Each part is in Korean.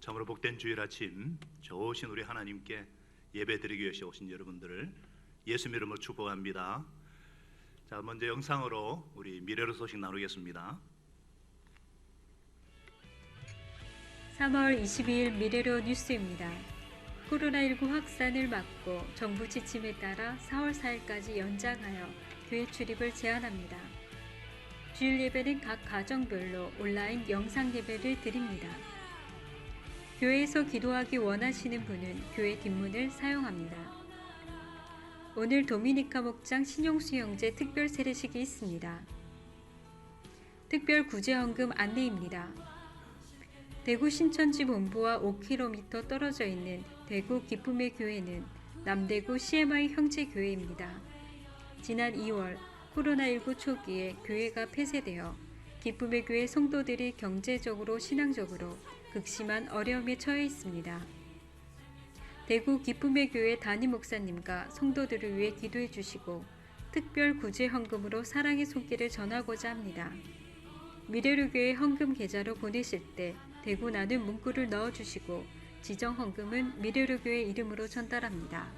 참으로 복된 주일 아침 좋으신 우리 하나님께 예배드리기 위해서 오신 여러분들을 예수 이름으로 축복합니다. 자, 먼저 영상으로 우리 미래로 소식 나누겠습니다. 3월 22일 미래로 뉴스입니다. 코로나19 확산을 막고 정부 지침에 따라 4월 4일까지 연장하여 교회 출입을 제한합니다. 주일 예배는 각 가정별로 온라인 영상 예배를 드립니다. 교회에서 기도하기 원하시는 분은 교회 뒷문을 사용합니다. 오늘 도미니카 목장 신용수 형제 특별 세례식이 있습니다. 특별 구제헌금 안내입니다. 대구 신천지 본부와 5km 떨어져 있는 대구 기쁨의 교회는 남대구 CMI 형제교회입니다. 지난 2월 코로나19 초기에 교회가 폐쇄되어 기쁨의 교회 성도들이 경제적으로 신앙적으로 극심한 어려움에 처해 있습니다. 대구 기쁨의 교회 담임 목사님과 성도들을 위해 기도해 주시고 특별 구제 헌금으로 사랑의 손길을 전하고자 합니다. 미래로 교회 헌금 계좌로 보내실 때 대구 나눔 문구를 넣어주시고 지정 헌금은 미래로 교회 이름으로 전달합니다.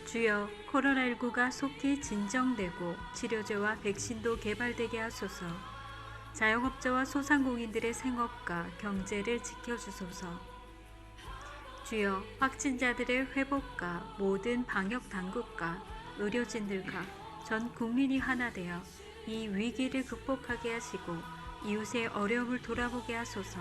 주여, 코로나19가 속히 진정되고 치료제와 백신도 개발되게 하소서. 자영업자와 소상공인들의 생업과 경제를 지켜주소서. 주여, 확진자들의 회복과 모든 방역 당국과 의료진들과 전 국민이 하나 되어 이 위기를 극복하게 하시고 이웃의 어려움을 돌아보게 하소서.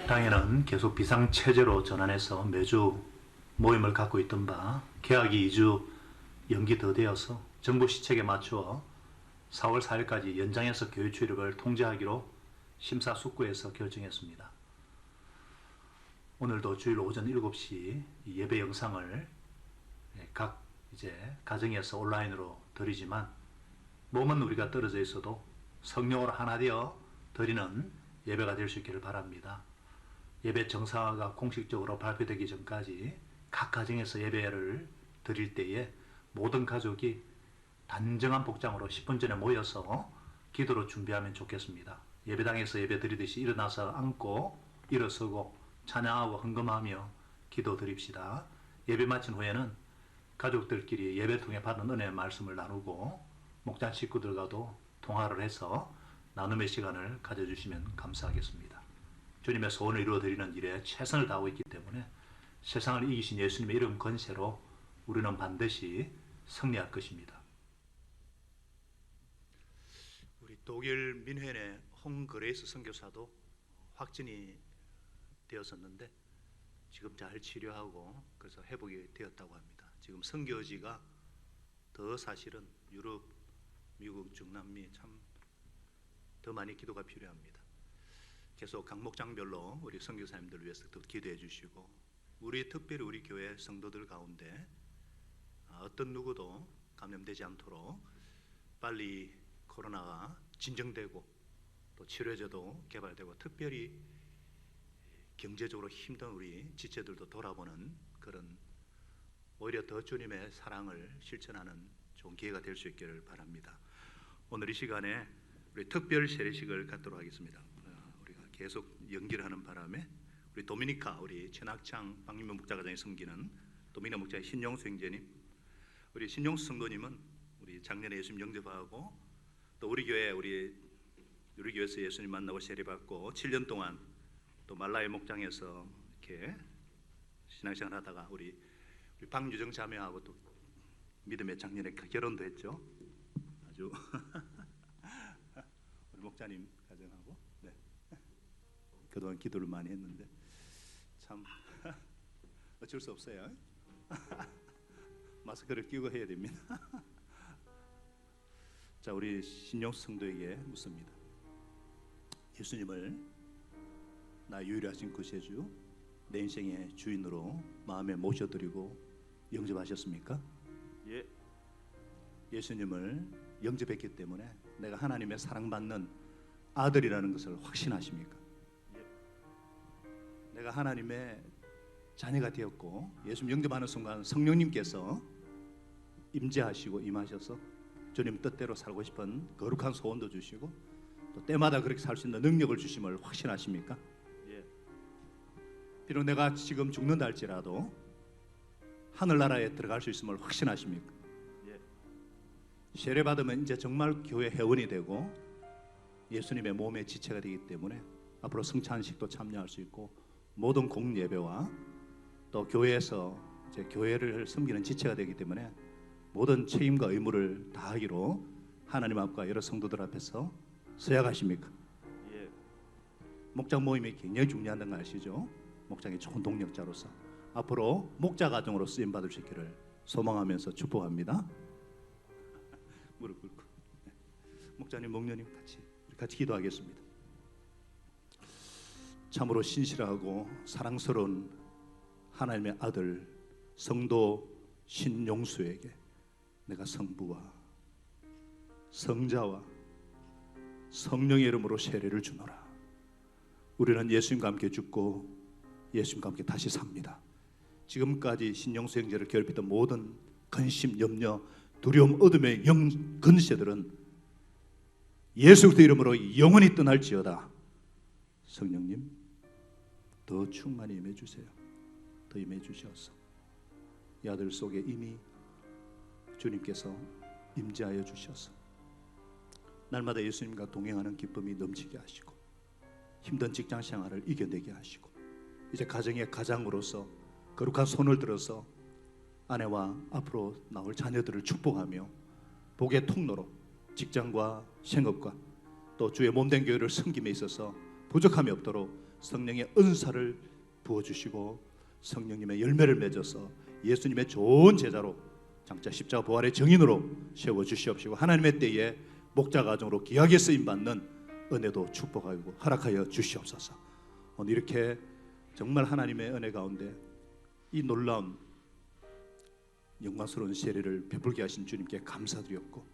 당에는 계속 비상체제로 전환해서 매주 모임을 갖고 있던 바 개학이 2주 연기 더 되어서 정부 시책에 맞추어 4월 4일까지 연장해서 교회 출입을 통제하기로 심사숙고해서 결정했습니다. 오늘도 주일 오전 7시 예배 영상을 각 가정에서 온라인으로 드리지만 몸은 우리가 떨어져 있어도 성령으로 하나 되어 드리는 예배가 될 수 있기를 바랍니다. 예배 정사가 공식적으로 발표되기 전까지 각 가정에서 예배를 드릴 때에 모든 가족이 단정한 복장으로 10분 전에 모여서 기도로 준비하면 좋겠습니다. 예배당에서 예배 드리듯이 일어나서 앉고 일어서고 찬양하고 헌금하며 기도 드립시다. 예배 마친 후에는 가족들끼리 예배 통해 받은 은혜의 말씀을 나누고 목장 식구들과도 통화를 해서 나눔의 시간을 가져주시면 감사하겠습니다. 주님의 소원을 이루어드리는 일에 최선을 다하고 있기 때문에 세상을 이기신 예수님의 이름 건세로 우리는 반드시 승리할 것입니다. 우리 독일 민헨의 홍그레이스 선교사도 확진이 되었었는데 지금 잘 치료하고 그래서 회복이 되었다고 합니다. 지금 선교지가 더 사실은 유럽, 미국, 중남미 참 더 많이 기도가 필요합니다. 계속 각 목장별로 우리 선교사님들 위해서 또 기도해 주시고 특별히 우리 교회 성도들 가운데 어떤 누구도 감염되지 않도록 빨리 코로나가 진정되고 또 치료제도 개발되고 특별히 경제적으로 힘든 우리 지체들도 돌아보는 그런 오히려 더 주님의 사랑을 실천하는 좋은 기회가 될 수 있기를 바랍니다. 오늘 이 시간에 우리 특별 세례식을 갖도록 하겠습니다. 우리가 계속 연기를 하는 바람에 우리 도미니카 우리 최낙창 박민문 목자가정에 섬기는 도미니카 목자의 신용수 형제님, 우리 신용수 성도님은 우리 작년에 예수님 영접하고 또 우리 교회에서 예수님 만나고 세례받고 7년 동안 또 말라의 목장에서 이렇게 신앙생활 하다가 우리 박유정 자매하고 또 믿음의 작년에 결혼도 했죠. 아주 우리 목자님 가정하고 네. 그동안 기도를 많이 했는데 참 어쩔 수 없어요. 마스크를 끼고 해야 됩니다. 자, 우리 신용수 성도에게 묻습니다. 예수님을 나 유일하신 구세주, 내 인생의 주인으로 마음에 모셔드리고 영접하셨습니까? 예. 예수님을 영접했기 때문에 내가 하나님의 사랑받는 아들이라는 것을 확신하십니까? 예. 내가 하나님의 자녀가 되었고 예수님 영접하는 순간 성령님께서 임재하시고 임하셔서 주님 뜻대로 살고 싶은 거룩한 소원도 주시고 또 때마다 그렇게 살 수 있는 능력을 주심을 확신하십니까? 예. 비록 내가 지금 죽는다 할지라도 하늘나라에 들어갈 수 있음을 확신하십니까? 예. 세례 받으면 이제 정말 교회 회원이 되고 예수님의 몸의 지체가 되기 때문에 앞으로 성찬식도 참여할 수 있고 모든 공예배와 또 교회에서 이제 교회를 섬기는 지체가 되기 때문에 모든 책임과 의무를 다하기로 하나님 앞과 여러 성도들 앞에서 서약하십니까? 예. 목장 모임이 굉장히 중요하다는 거 아시죠? 목장의 좋은 동력자로서 앞으로 목자 가정으로 쓰임 받을 수 있기를 소망하면서 축복합니다. 무릎 꿇고 목자님, 목녀님 같이 기도하겠습니다. 참으로 신실하고 사랑스러운 하나님의 아들 성도 신용수에게 내가 성부와 성자와 성령의 이름으로 세례를 주노라. 우리는 예수님과 함께 죽고 예수님과 함께 다시 삽니다. 지금까지 신용수 형제를 괴롭혔던 모든 근심, 염려, 두려움, 어둠의 영 근세들은 예수 그리스도 이름으로 영원히 떠날지어다. 성령님 더 충만히 임해 주세요. 더 임해 주셔서 이 아들 속에 이미 주님께서 임재하여 주셔서 날마다 예수님과 동행하는 기쁨이 넘치게 하시고 힘든 직장 생활을 이겨내게 하시고 이제 가정의 가장으로서 거룩한 손을 들어서 아내와 앞으로 나올 자녀들을 축복하며 복의 통로로 직장과 생업과 또 주의 몸된 교회를 섬김에 있어서 부족함이 없도록 성령의 은사를 부어주시고 성령님의 열매를 맺어서 예수님의 좋은 제자로 장차 십자가 부활의 증인으로 세워주시옵시고 하나님의 때에 목자 가정으로 귀하게 쓰임받는 은혜도 축복하고 허락하여 주시옵소서. 오늘 이렇게 정말 하나님의 은혜 가운데 이 놀라운 영광스러운 세례를 베풀게 하신 주님께 감사드렸고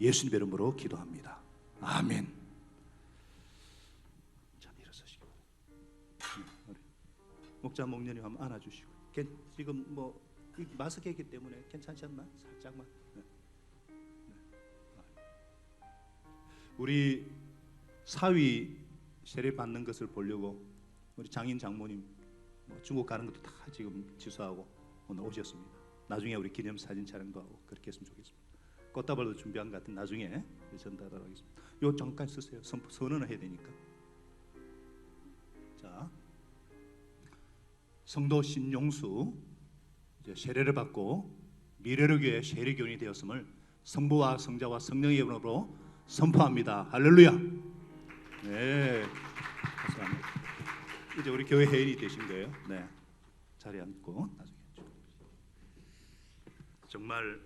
예수님 이름으로 기도합니다. 아멘. 자, 일어서시고 목자 목녀님 한번 안아주시고 지금 뭐 마스크이기 때문에 괜찮지 않나? 살짝만. 네. 우리 사위 세례 받는 것을 보려고 우리 장인 장모님 중국 가는 것도 다 지금 취소하고 오늘 오셨습니다. 나중에 우리 기념 사진 촬영도 하고 그렇게 했으면 좋겠습니다. 꽃다발도 준비한 것 같은 나중에 전달하도록 하겠습니다. 요 잠깐 쓰세요. 선언을 해야 되니까. 자, 성도 신용수 이제 세례를 받고 미래를 교회 세례교인이 되었음을 성부와 성자와 성령의 이름으로 선포합니다. 할렐루야. 네, 감사합니다. 이제 우리 교회 회원이 되신 거예요. 네, 자리에 앉고 나중에 정말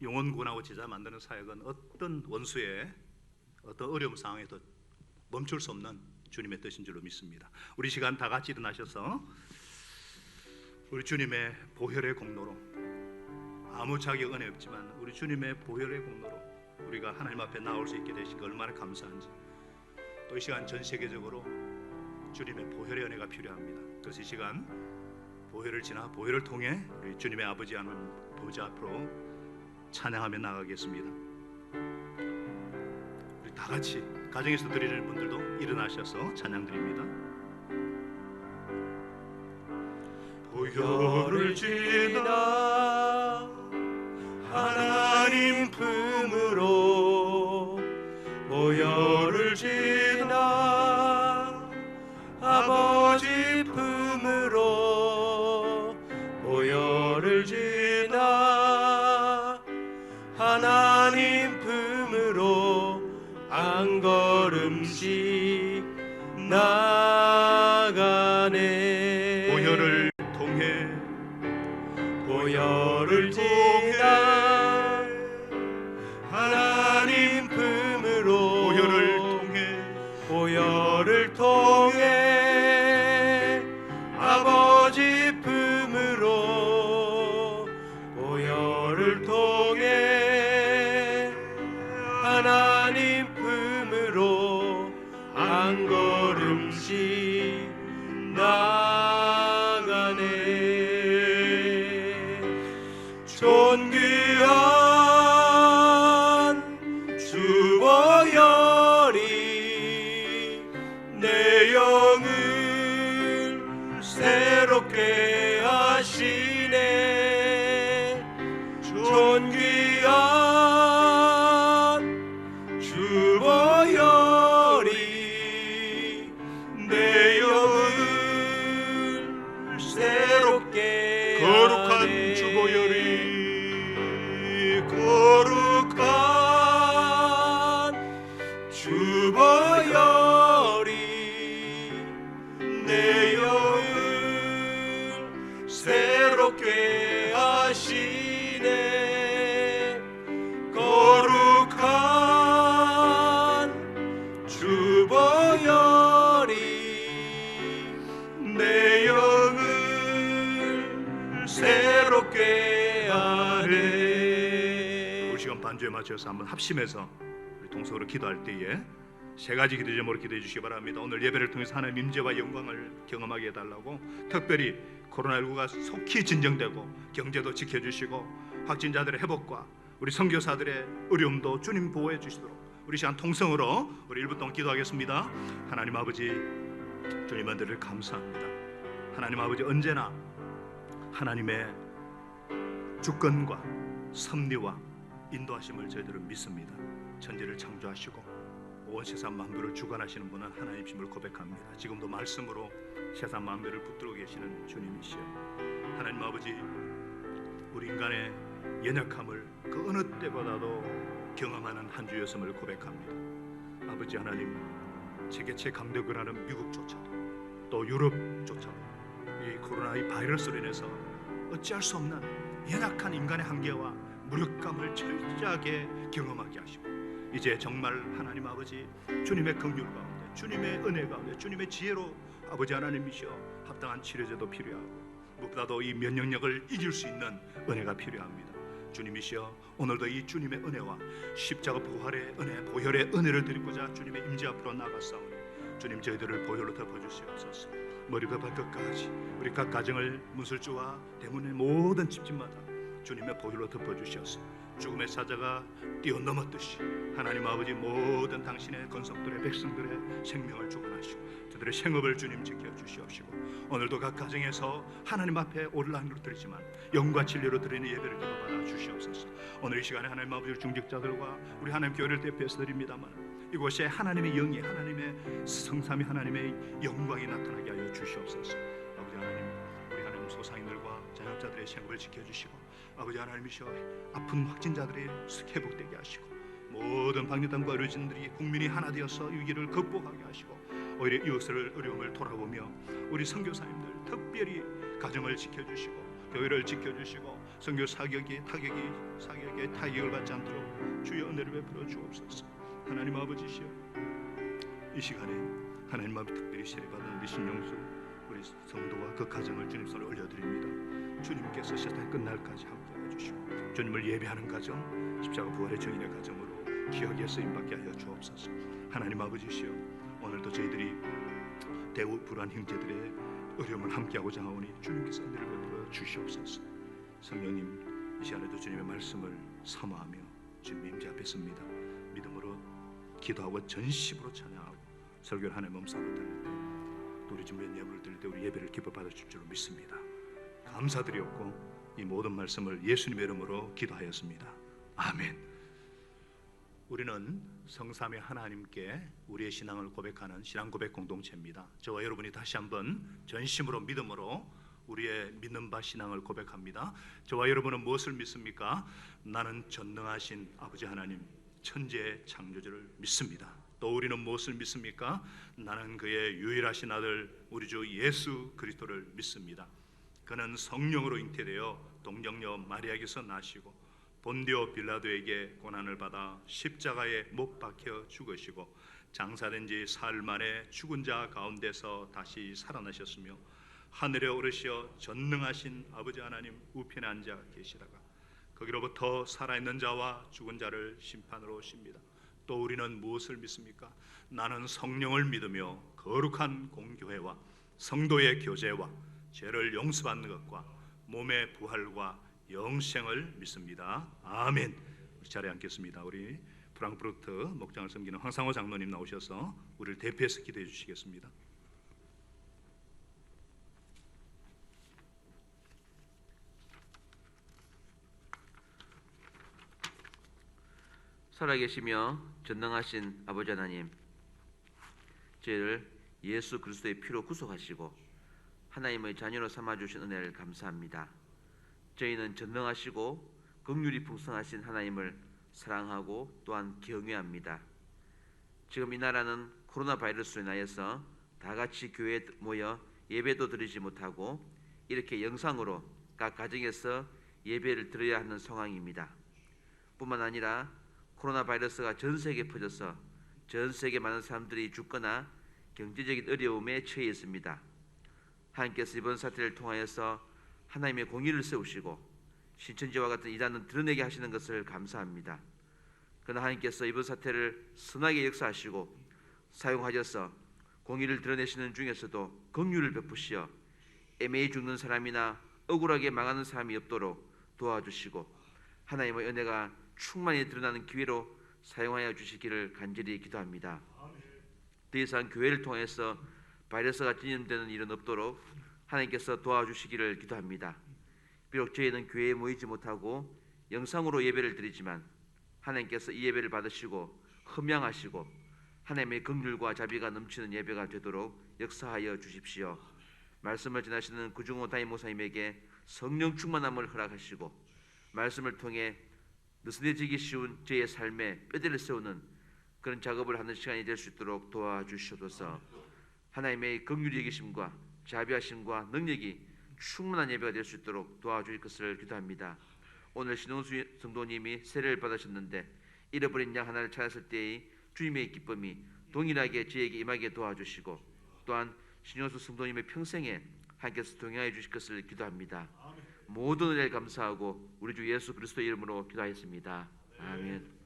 영혼구원하고 제자 만드는 사역은 어떤 원수의 어떤 어려움 상황에도 멈출 수 없는 주님의 뜻인 줄로 믿습니다. 우리 시간 다 같이 일어나셔서 우리 주님의 보혈의 공로로 아무 자격 은혜 없지만 우리 주님의 보혈의 공로로 우리가 하나님 앞에 나올 수 있게 되신 거 얼마나 감사한지. 또 이 시간 전 세계적으로 주님의 보혈의 은혜가 필요합니다. 그래서 이 시간 보혈을 지나 보혈을 통해 우리 주님의 아버지 하나님 보좌 앞으로 찬양하며 나가겠습니다. 우리 다 같이 가정에서 드리는 분들도 일어나셔서 찬양 드립니다. 보혈을 지나 하나님 품으로, 보혈을 지나 아버지 품으로, 보혈을 지나 하나님 품으로 한 걸음씩 나가네. 보혈을 통해, 보혈을 지나 하나님 품으로, 보혈을 통해, 보혈을 통해 아버지 품으로, 보혈을 통해 하나님 품으로 한 걸음씩 나가네. 존귀한 주 보혈이 내 영을 새롭게 하시네. 존귀한 주 보혈이 내 영을 새롭게 거룩한 주 보혈이, 거룩한 주 보혈이 내 영을 새롭게 하시네. 거룩한 주 보혈이 내 영을 새롭게 하네. 우리 시간 반주에 맞춰서 한번 합심해서 우리 동서로 기도할 때에 세 가지 기도 제목으로 기도해 주시기 바랍니다. 오늘 예배를 통해서 하나님 임재와 영광을 경험하게 해달라고, 특별히 코로나19가 속히 진정되고 경제도 지켜주시고 확진자들의 회복과 우리 선교사들의 어려움도 주님 보호해 주시도록 우리 시간 통성으로 우리 1분 동안 기도하겠습니다. 하나님 아버지, 주님 은혜를 감사합니다. 하나님 아버지, 언제나 하나님의 주권과 섭리와 인도하심을 저희들은 믿습니다. 천지를 창조하시고 온 세상 만물을 주관하시는 분은 하나님이심을 고백합니다. 지금도 말씀으로 세상 만물을 붙들고 계시는 주님이시여, 하나님 아버지, 우리 인간의 연약함을 그 어느 때보다도 경험하는 한 주였음을 고백합니다. 아버지 하나님, 세계체 강대국을 하는 미국조차도 또 유럽조차도 이 코로나 이 바이러스로 인해서 어찌할 수 없는 연약한 인간의 한계와 무력감을 철저하게 경험하게 하시고, 이제 정말 하나님 아버지, 주님의 긍휼 가운데, 주님의 은혜 가운데, 주님의 지혜로 아버지 하나님이시여 합당한 치료제도 필요하고, 무엇보다도 이 면역력을 이길 수 있는 은혜가 필요합니다. 주님이시여, 오늘도 이 주님의 은혜와 십자가 부활의 은혜, 보혈의 은혜를 드리고자 주님의 임재 앞으로 나가사오니 주님, 저희들을 보혈로 덮어주시옵소서. 머리부터 발끝까지 우리 각 가정을 문설주와 대문의 모든 집집마다 주님의 보혈로 덮어주셔서 죽음의 사자가 뛰어넘었듯이 하나님 아버지, 모든 당신의 건속들의 백성들의 생명을 주관하시고 저들의 생업을 주님 지켜주시옵시고, 오늘도 각 가정에서 하나님 앞에 온라인으로 드리지만 영과 진리로 드리는 예배를 기도받아 주시옵소서. 오늘 이 시간에 하나님 아버지, 중직자들과 우리 하나님 교회를 대표해서 드립니다만 이곳에 하나님의 영이, 하나님의 성삼위 하나님의 영광이 나타나게 하여 주시옵소서. 아버지 하나님, 우리 하나님 소상인들과 자영업자들의 생업을 지켜주시고, 아버지 하나님이시여 아픈 확진자들이 회복되게 하시고, 모든 방역당과 의료진들이 국민이 하나 되어서 위기를 극복하게 하시고, 오히려 이웃을 어려움을 돌아보며 우리 선교사님들 특별히 가정을 지켜주시고 교회를 지켜주시고 선교 사격에 타격을 받지 않도록 주의 은혜를 베풀어 주옵소서. 하나님 아버지시여, 이 시간에 하나님 앞에 특별히 세례받은 우리 신영수 우리 성도와 그 가정을 주님 손에 올려드립니다. 주님께서 세상이 끝날까지 함께하여 주시고 주님을 예배하는 가정, 십자가 부활의 증인의 가정으로 귀하게 쓰임받게 하여 주옵소서. 하나님 아버지시여, 오늘도 저희들이 대우 불안 형제들의 어려움을 함께하고자 하오니 주님께서 은혜를 베풀어 주시옵소서. 성령님, 이 시간에도 주님의 말씀을 사모하며 주님의 임재 앞에 섭니다. 믿음으로 기도하고 전심으로 찬양하고 설교를 하나님 몸싸로 드릴 때, 또 우리 준비한 예물을 드릴 때 우리 예배를 기뻐 받으실 줄로 믿습니다. 감사드렸고 이 모든 말씀을 예수님의 이름으로 기도하였습니다. 아멘. 우리는 성삼위 하나님께 우리의 신앙을 고백하는 신앙 고백 공동체입니다. 저와 여러분이 다시 한번 전심으로 믿음으로 우리의 믿는 바 신앙을 고백합니다. 저와 여러분은 무엇을 믿습니까? 나는 전능하신 아버지 하나님, 천지의 창조주를 믿습니다. 또 우리는 무엇을 믿습니까? 나는 그의 유일하신 아들 우리 주 예수 그리스도를 믿습니다. 그는 성령으로 잉태되어 동정녀 마리아에게서 나시고 본디오 빌라도에게 고난을 받아 십자가에 못 박혀 죽으시고 장사된 지 사흘 만에 죽은 자 가운데서 다시 살아나셨으며 하늘에 오르시어 전능하신 아버지 하나님 우편에 앉아 계시다가 거기로부터 살아있는 자와 죽은 자를 심판으로 오십니다. 또 우리는 무엇을 믿습니까? 나는 성령을 믿으며 거룩한 공교회와 성도의 교제와 죄를 용서받는 것과 몸의 부활과 영생을 믿습니다. 아멘. 우리 자리에 앉겠습니다. 우리 프랑크푸르트 목장을 섬기는 황상호 장로님 나오셔서 우리를 대표해서 기도해 주시겠습니다. 살아계시며 전능하신 아버지 하나님, 저희를 예수 그리스도의 피로 구속하시고 하나님의 자녀로 삼아주신 은혜를 감사합니다. 저희는 전능하시고 긍휼이 풍성하신 하나님을 사랑하고 또한 경외합니다. 지금 이 나라는 코로나 바이러스로 인하여서 다 같이 교회에 모여 예배도 드리지 못하고 이렇게 영상으로 각 가정에서 예배를 드려야 하는 상황입니다. 뿐만 아니라 코로나 바이러스가 전 세계에 퍼져서 전 세계 많은 사람들이 죽거나 경제적인 어려움에 처해 있습니다. 하나님께서 이번 사태를 통하여서 하나님의 공의를 세우시고 신천지와 같은 이단은 드러내게 하시는 것을 감사합니다. 그러나 하나님께서 이번 사태를 선하게 역사하시고 사용하셔서 공의를 드러내시는 중에서도 긍휼을 베푸시어 애매히 죽는 사람이나 억울하게 망하는 사람이 없도록 도와주시고 하나님의 은혜가 충만히 드러나는 기회로 사용하여 주시기를 간절히 기도합니다. 더 이상 교회를 통해서 바이러스가 전염되는 일은 없도록 하나님께서 도와주시기를 기도합니다. 비록 저희는 교회에 모이지 못하고 영상으로 예배를 드리지만 하나님께서 이 예배를 받으시고 흠양하시고 하나님의 긍휼과 자비가 넘치는 예배가 되도록 역사하여 주십시오. 말씀을 전하시는 구중호 담임 목사님에게 성령 충만함을 허락하시고 말씀을 통해 느슨해지기 쉬운 저의 삶에 뼈대를 세우는 그런 작업을 하는 시간이 될 수 있도록 도와주시옵소서. 하나님의 긍휼히 여기심과 자비하심과 능력이 충만한 예배가 될 수 있도록 도와주실 것을 기도합니다. 오늘 신홍수 성도님이 세례를 받으셨는데 잃어버린 양 하나를 찾았을 때의 주님의 기쁨이 동일하게 저에게 임하게 도와주시고 또한 신홍수 성도님의 평생에 하나님께서 동행하여 주실 것을 기도합니다. 모든 은혜를 감사하고 우리 주 예수 그리스도의 이름으로 기도하였습니다. 아멘.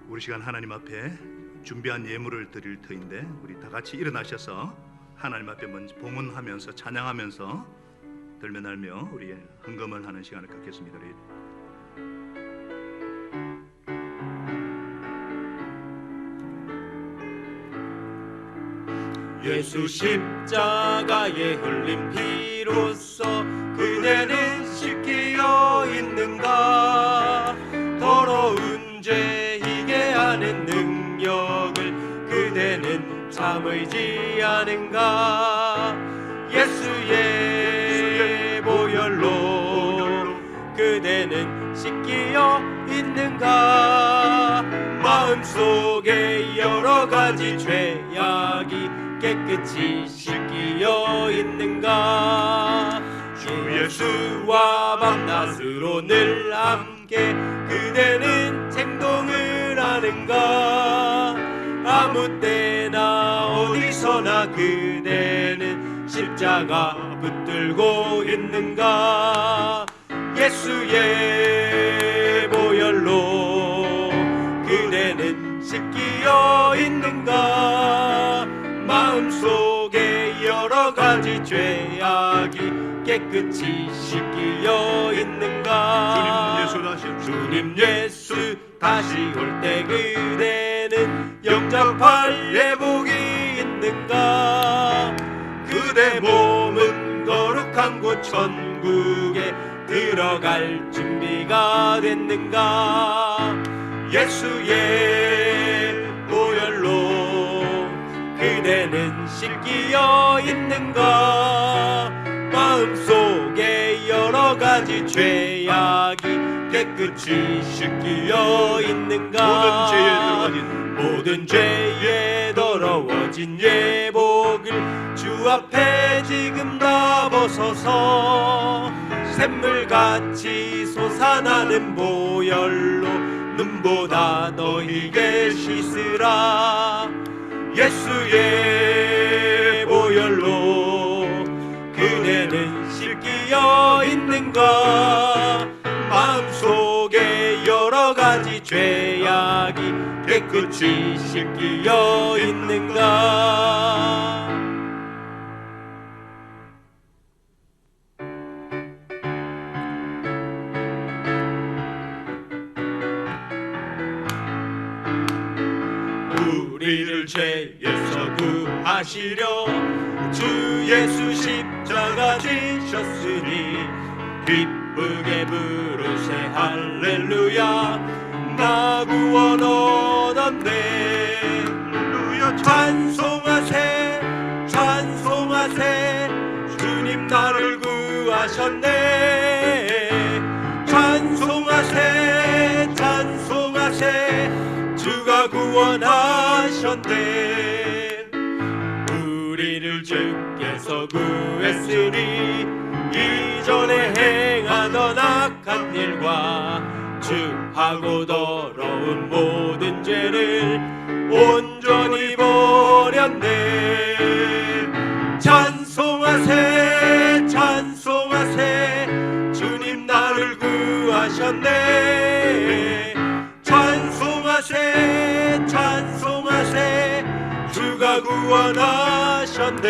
우리 시간 하나님 앞에 준비한 예물을 드릴 터인데 우리 다 같이 일어나셔서 하나님 앞에 먼저 봉헌하면서 찬양하면서 들며 날며 우리 헌금을 하는 시간을 갖겠습니다. 우리 예수 십자가에 흘린 피로써 그대는 씻기어 있는가. 더러운 죄 희게 하는 능력을 그대는 참을지 않은가. 예수의 보혈로 그대는 씻기어 있는가. 마음속에 여러 가지 죄악이 깨끗이 씻기어 있는가. 주 예수와 밤낮으로 늘 함께 그대는 행동을 하는가. 아무 때나 어디서나 그대는 십자가 붙들고 있는가. 예수의 보혈로 그대는 씻기어 있는가. 마음속에 여러 가지 죄악이 깨끗이 씻기어 있는가. 주님 예수 다시 올 때 그대는 영접할 예복이 있는가. 그대 몸은 거룩한 곳 천국에 들어갈 준비가 됐는가. 예수의 보혈로 그대는 씻기어 있는가. 마음속에 여러 가지 죄악이 깨끗이 씻기어 있는가. 모든 죄에 더러워진 예복을 주 앞에 지금 다 벗어서 샘물같이 솟아나는 보혈로 눈보다 너희게 씻으라. 예수의 보혈로 그대는 씻기어 있는가. 마음속에 여러 가지 죄악이 깨끗이 씻기어 있는가. 우리를 죄에서 구하시려 주 예수 십자가 지셨으니 기쁘게 부르세 할렐루야. 나 구원 얻었네. 찬송하세 찬송하세 주님 나를 구하셨네. 찬송하세 찬송하세 주가 구원하셨네. 우리를 주께서 구했으니 이전에 행하던 악한 일과 주하고 더러운 모든 죄를 온전히 버렸네. 찬송하세 찬송하세 주님 나를 구하셨네. 찬송하세 찬송하세 주가 구원하셨네.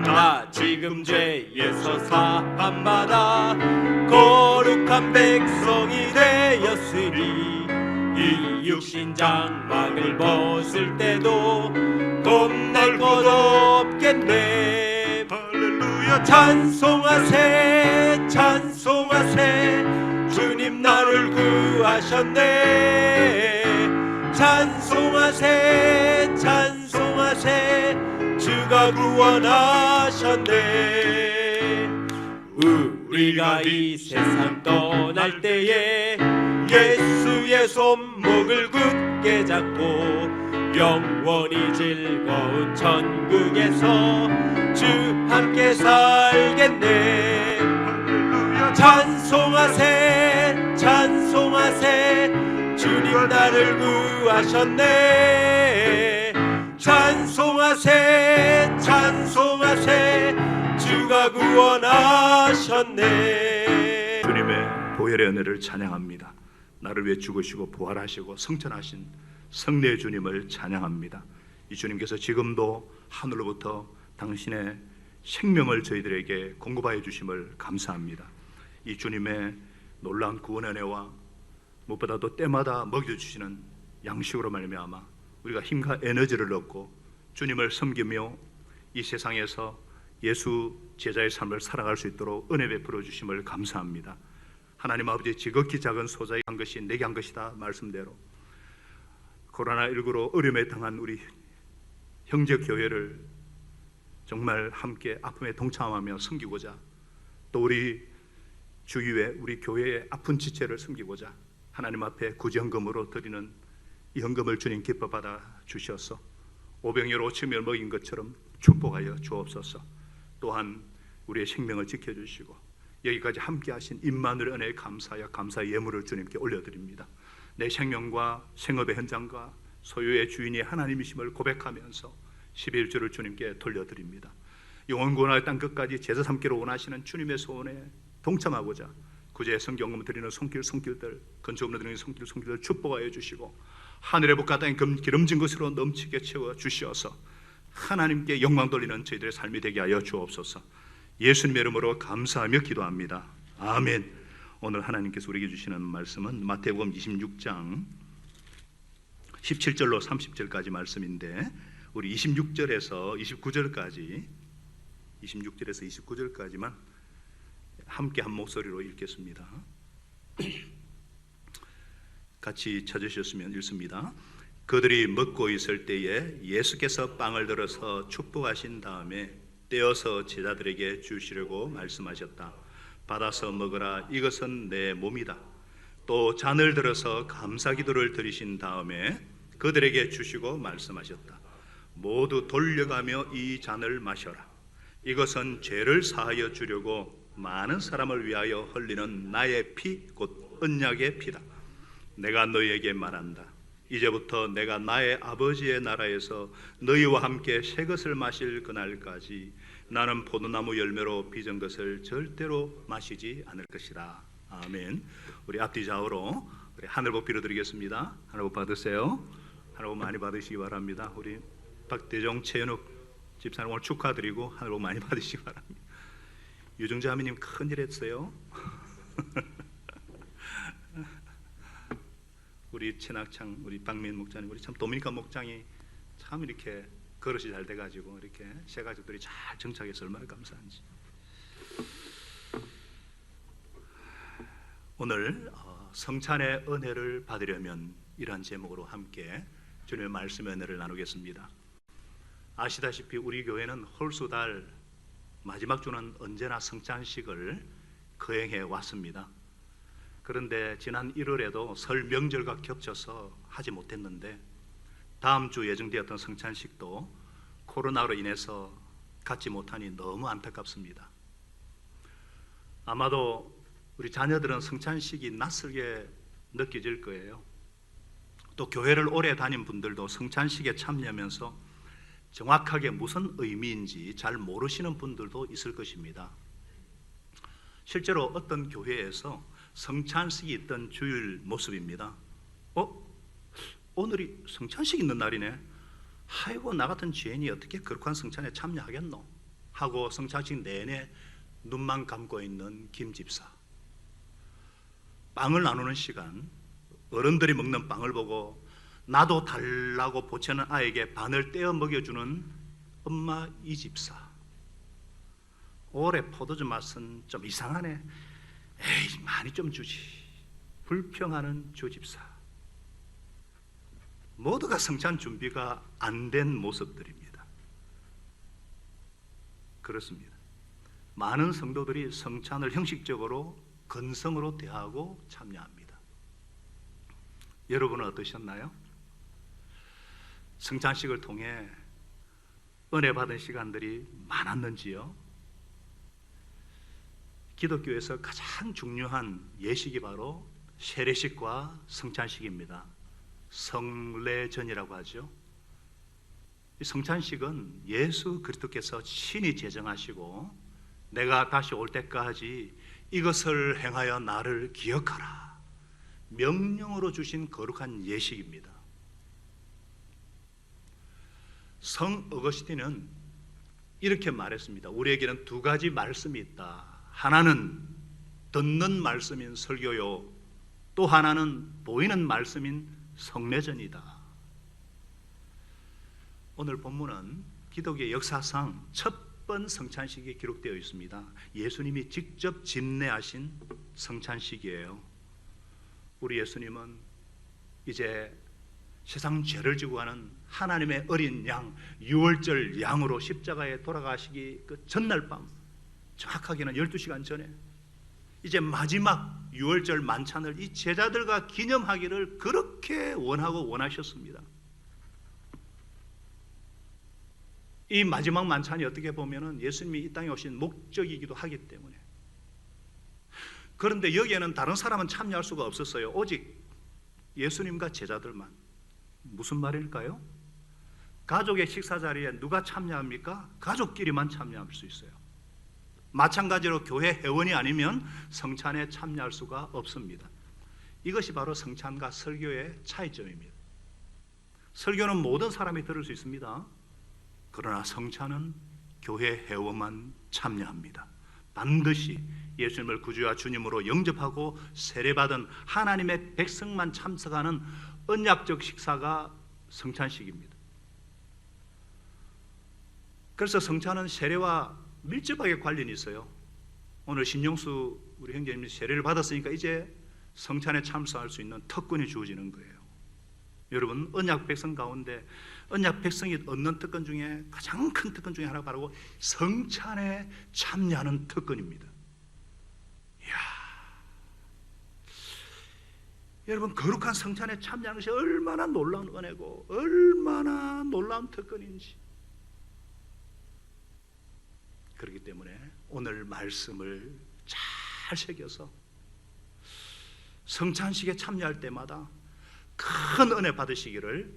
나 지금 죄에서 사함받아 거룩한 백성이 되었으니 이 육신 장막을 벗을 때도 겁날 것 없겠네. 할렐루야. 찬송하세 찬송하세 주님 나를 구하셨네. 찬송하세 찬송하세 주가 구원하셨네. 우리가 이 세상 떠날 때에 예수의 손목을 굳게 잡고 영원히 즐거운 천국에서 주 함께 살겠네. 찬송하세 찬송하세 주님 나를 구하셨네. 찬송하세 찬송하세 주가 구원하셨네. 주님의 보혈의 은혜를 찬양합니다. 나를 위해 죽으시고 부활하시고 성천하신 성례 주님을 찬양합니다. 이 주님께서 지금도 하늘로부터 당신의 생명을 저희들에게 공급하여 주심을 감사합니다. 이 주님의 놀라운 구원의 은혜와 무엇보다도 때마다 먹여주시는 양식으로 말미암아 우리가 힘과 에너지를 얻고 주님을 섬기며 이 세상에서 예수 제자의 삶을 살아갈 수 있도록 은혜 베풀어 주심을 감사합니다. 하나님 아버지, 지극히 작은 소자의 한 것이 내게 한 것이다 말씀대로 코로나19로 어려움에 당한 우리 형제 교회를 정말 함께 아픔에 동참하며 섬기고자, 또 우리 주위에 우리 교회의 아픈 지체를 섬기고자 하나님 앞에 구제헌금으로 드리는 이 헌금을 주님 기뻐 받아 주셔서 오병이어 5,000명을 먹인 것처럼 축복하여 주옵소서. 또한 우리의 생명을 지켜주시고 여기까지 함께 하신 임마누엘 은혜에 감사하여 감사의 예물을 주님께 올려드립니다. 내 생명과 생업의 현장과 소유의 주인이 하나님이심을 고백하면서 11조를 주님께 돌려드립니다. 영원 구원할 땅 끝까지 제사 삼기로 원하시는 주님의 소원에 동참하고자 구제 성경금 드리는 손길들, 건축금 드리는 손길들 축복하여 주시고 하늘의 복 땅에 기름진 것으로 넘치게 채워 주시어서 하나님께 영광 돌리는 저희들의 삶이 되게 하여 주옵소서. 예수님의 이름으로 감사하며 기도합니다. 아멘. 오늘 하나님께서 우리에게 주시는 말씀은 마태복음 26장 17절로 30절까지 말씀인데, 우리 26절에서 29절까지만 함께 한 목소리로 읽겠습니다. 같이 찾으셨으면 읽습니다. 그들이 먹고 있을 때에 예수께서 빵을 들어서 축복하신 다음에 떼어서 제자들에게 주시려고 말씀하셨다. 받아서 먹으라, 이것은 내 몸이다. 또 잔을 들어서 감사기도를 드리신 다음에 그들에게 주시고 말씀하셨다. 모두 돌려가며 이 잔을 마셔라. 이것은 죄를 사하여 주려고 많은 사람을 위하여 흘리는 나의 피, 곧 언약의 피다. 내가 너희에게 말한다. 이제부터 내가 나의 아버지의 나라에서 너희와 함께 새 것을 마실 그날까지 나는 포도나무 열매로 빚은 것을 절대로 마시지 않을 것이라. 아멘. 우리 앞뒤 좌우로 우리 하늘복 빌어드리겠습니다. 하늘복 받으세요. 하늘복 많이 받으시기 바랍니다. 우리 박대종, 최현욱 집사님 오늘 축하드리고 하늘복 많이 받으시기 바랍니다. 유정자 아미님 큰일 했어요. 우리 최낙창, 우리 박민 목장님, 우리 참 도미니카 목장이 참 이렇게 그릇이 잘 돼가지고 이렇게 세 가족들이 잘 정착해서 얼마나 감사한지. 오늘 성찬의 은혜를 받으려면 이러한 제목으로 함께 주님의 말씀의 은혜를 나누겠습니다. 아시다시피 우리 교회는 홀수달 마지막 주는 언제나 성찬식을 거행해 왔습니다. 그런데 지난 1월에도 설 명절과 겹쳐서 하지 못했는데 다음 주 예정되었던 성찬식도 코로나로 인해서 갖지 못하니 너무 안타깝습니다. 아마도 우리 자녀들은 성찬식이 낯설게 느껴질 거예요. 또 교회를 오래 다닌 분들도 성찬식에 참여하면서 정확하게 무슨 의미인지 잘 모르시는 분들도 있을 것입니다. 실제로 어떤 교회에서 성찬식이 있던 주일 모습입니다. 오늘이 성찬식 있는 날이네. 아이고, 나 같은 죄인이 어떻게 거룩한 성찬에 참여하겠노? 하고 성찬식 내내 눈만 감고 있는 김 집사. 빵을 나누는 시간, 어른들이 먹는 빵을 보고 나도 달라고 보채는 아이에게 반을 떼어 먹여주는 엄마 이 집사. 올해 포도주 맛은 좀 이상하네. 에이, 많이 좀 주지. 불평하는 주 집사. 모두가 성찬 준비가 안 된 모습들입니다. 그렇습니다. 많은 성도들이 성찬을 형식적으로 건성으로 대하고 참여합니다. 여러분은 어떠셨나요? 성찬식을 통해 은혜 받은 시간들이 많았는지요? 기독교에서 가장 중요한 예식이 바로 세례식과 성찬식입니다. 성례전이라고 하죠. 이 성찬식은 예수 그리스도께서 친히 제정하시고 내가 다시 올 때까지 이것을 행하여 나를 기억하라 명령으로 주신 거룩한 예식입니다. 성 어거스틴은 이렇게 말했습니다. 우리에게는 두 가지 말씀이 있다. 하나는 듣는 말씀인 설교요, 또 하나는 보이는 말씀인 성례전이다. 오늘 본문은 기독교의 역사상 첫 번 성찬식이 기록되어 있습니다. 예수님이 직접 집례하신 성찬식이에요. 우리 예수님은 이제 세상 죄를 지고 가는 하나님의 어린 양, 유월절 양으로 십자가에 돌아가시기 그 전날 밤, 정확하게는 12시간 전에 이제 마지막 유월절 만찬을 이 제자들과 기념하기를 그렇게 원하고 원하셨습니다. 이 마지막 만찬이 어떻게 보면은 예수님이 이 땅에 오신 목적이기도 하기 때문에. 그런데 여기에는 다른 사람은 참여할 수가 없었어요. 오직 예수님과 제자들만. 무슨 말일까요? 가족의 식사 자리에 누가 참여합니까? 가족끼리만 참여할 수 있어요. 마찬가지로 교회 회원이 아니면 성찬에 참여할 수가 없습니다. 이것이 바로 성찬과 설교의 차이점입니다. 설교는 모든 사람이 들을 수 있습니다. 그러나 성찬은 교회 회원만 참여합니다. 반드시 예수님을 구주와 주님으로 영접하고 세례받은 하나님의 백성만 참석하는 언약적 식사가 성찬식입니다. 그래서 성찬은 세례와 밀접하게 관련이 있어요. 오늘 신용수 우리 형제님이 세례를 받았으니까 이제 성찬에 참석할 수 있는 특권이 주어지는 거예요. 여러분, 언약 백성 가운데 언약 백성이 얻는 특권 중에 가장 큰 특권 중에 하나가 바로 성찬에 참여하는 특권입니다. 이야, 여러분, 거룩한 성찬에 참여하는 것이 얼마나 놀라운 은혜고 얼마나 놀라운 특권인지. 그렇기 때문에 오늘 말씀을 잘 새겨서 성찬식에 참여할 때마다 큰 은혜 받으시기를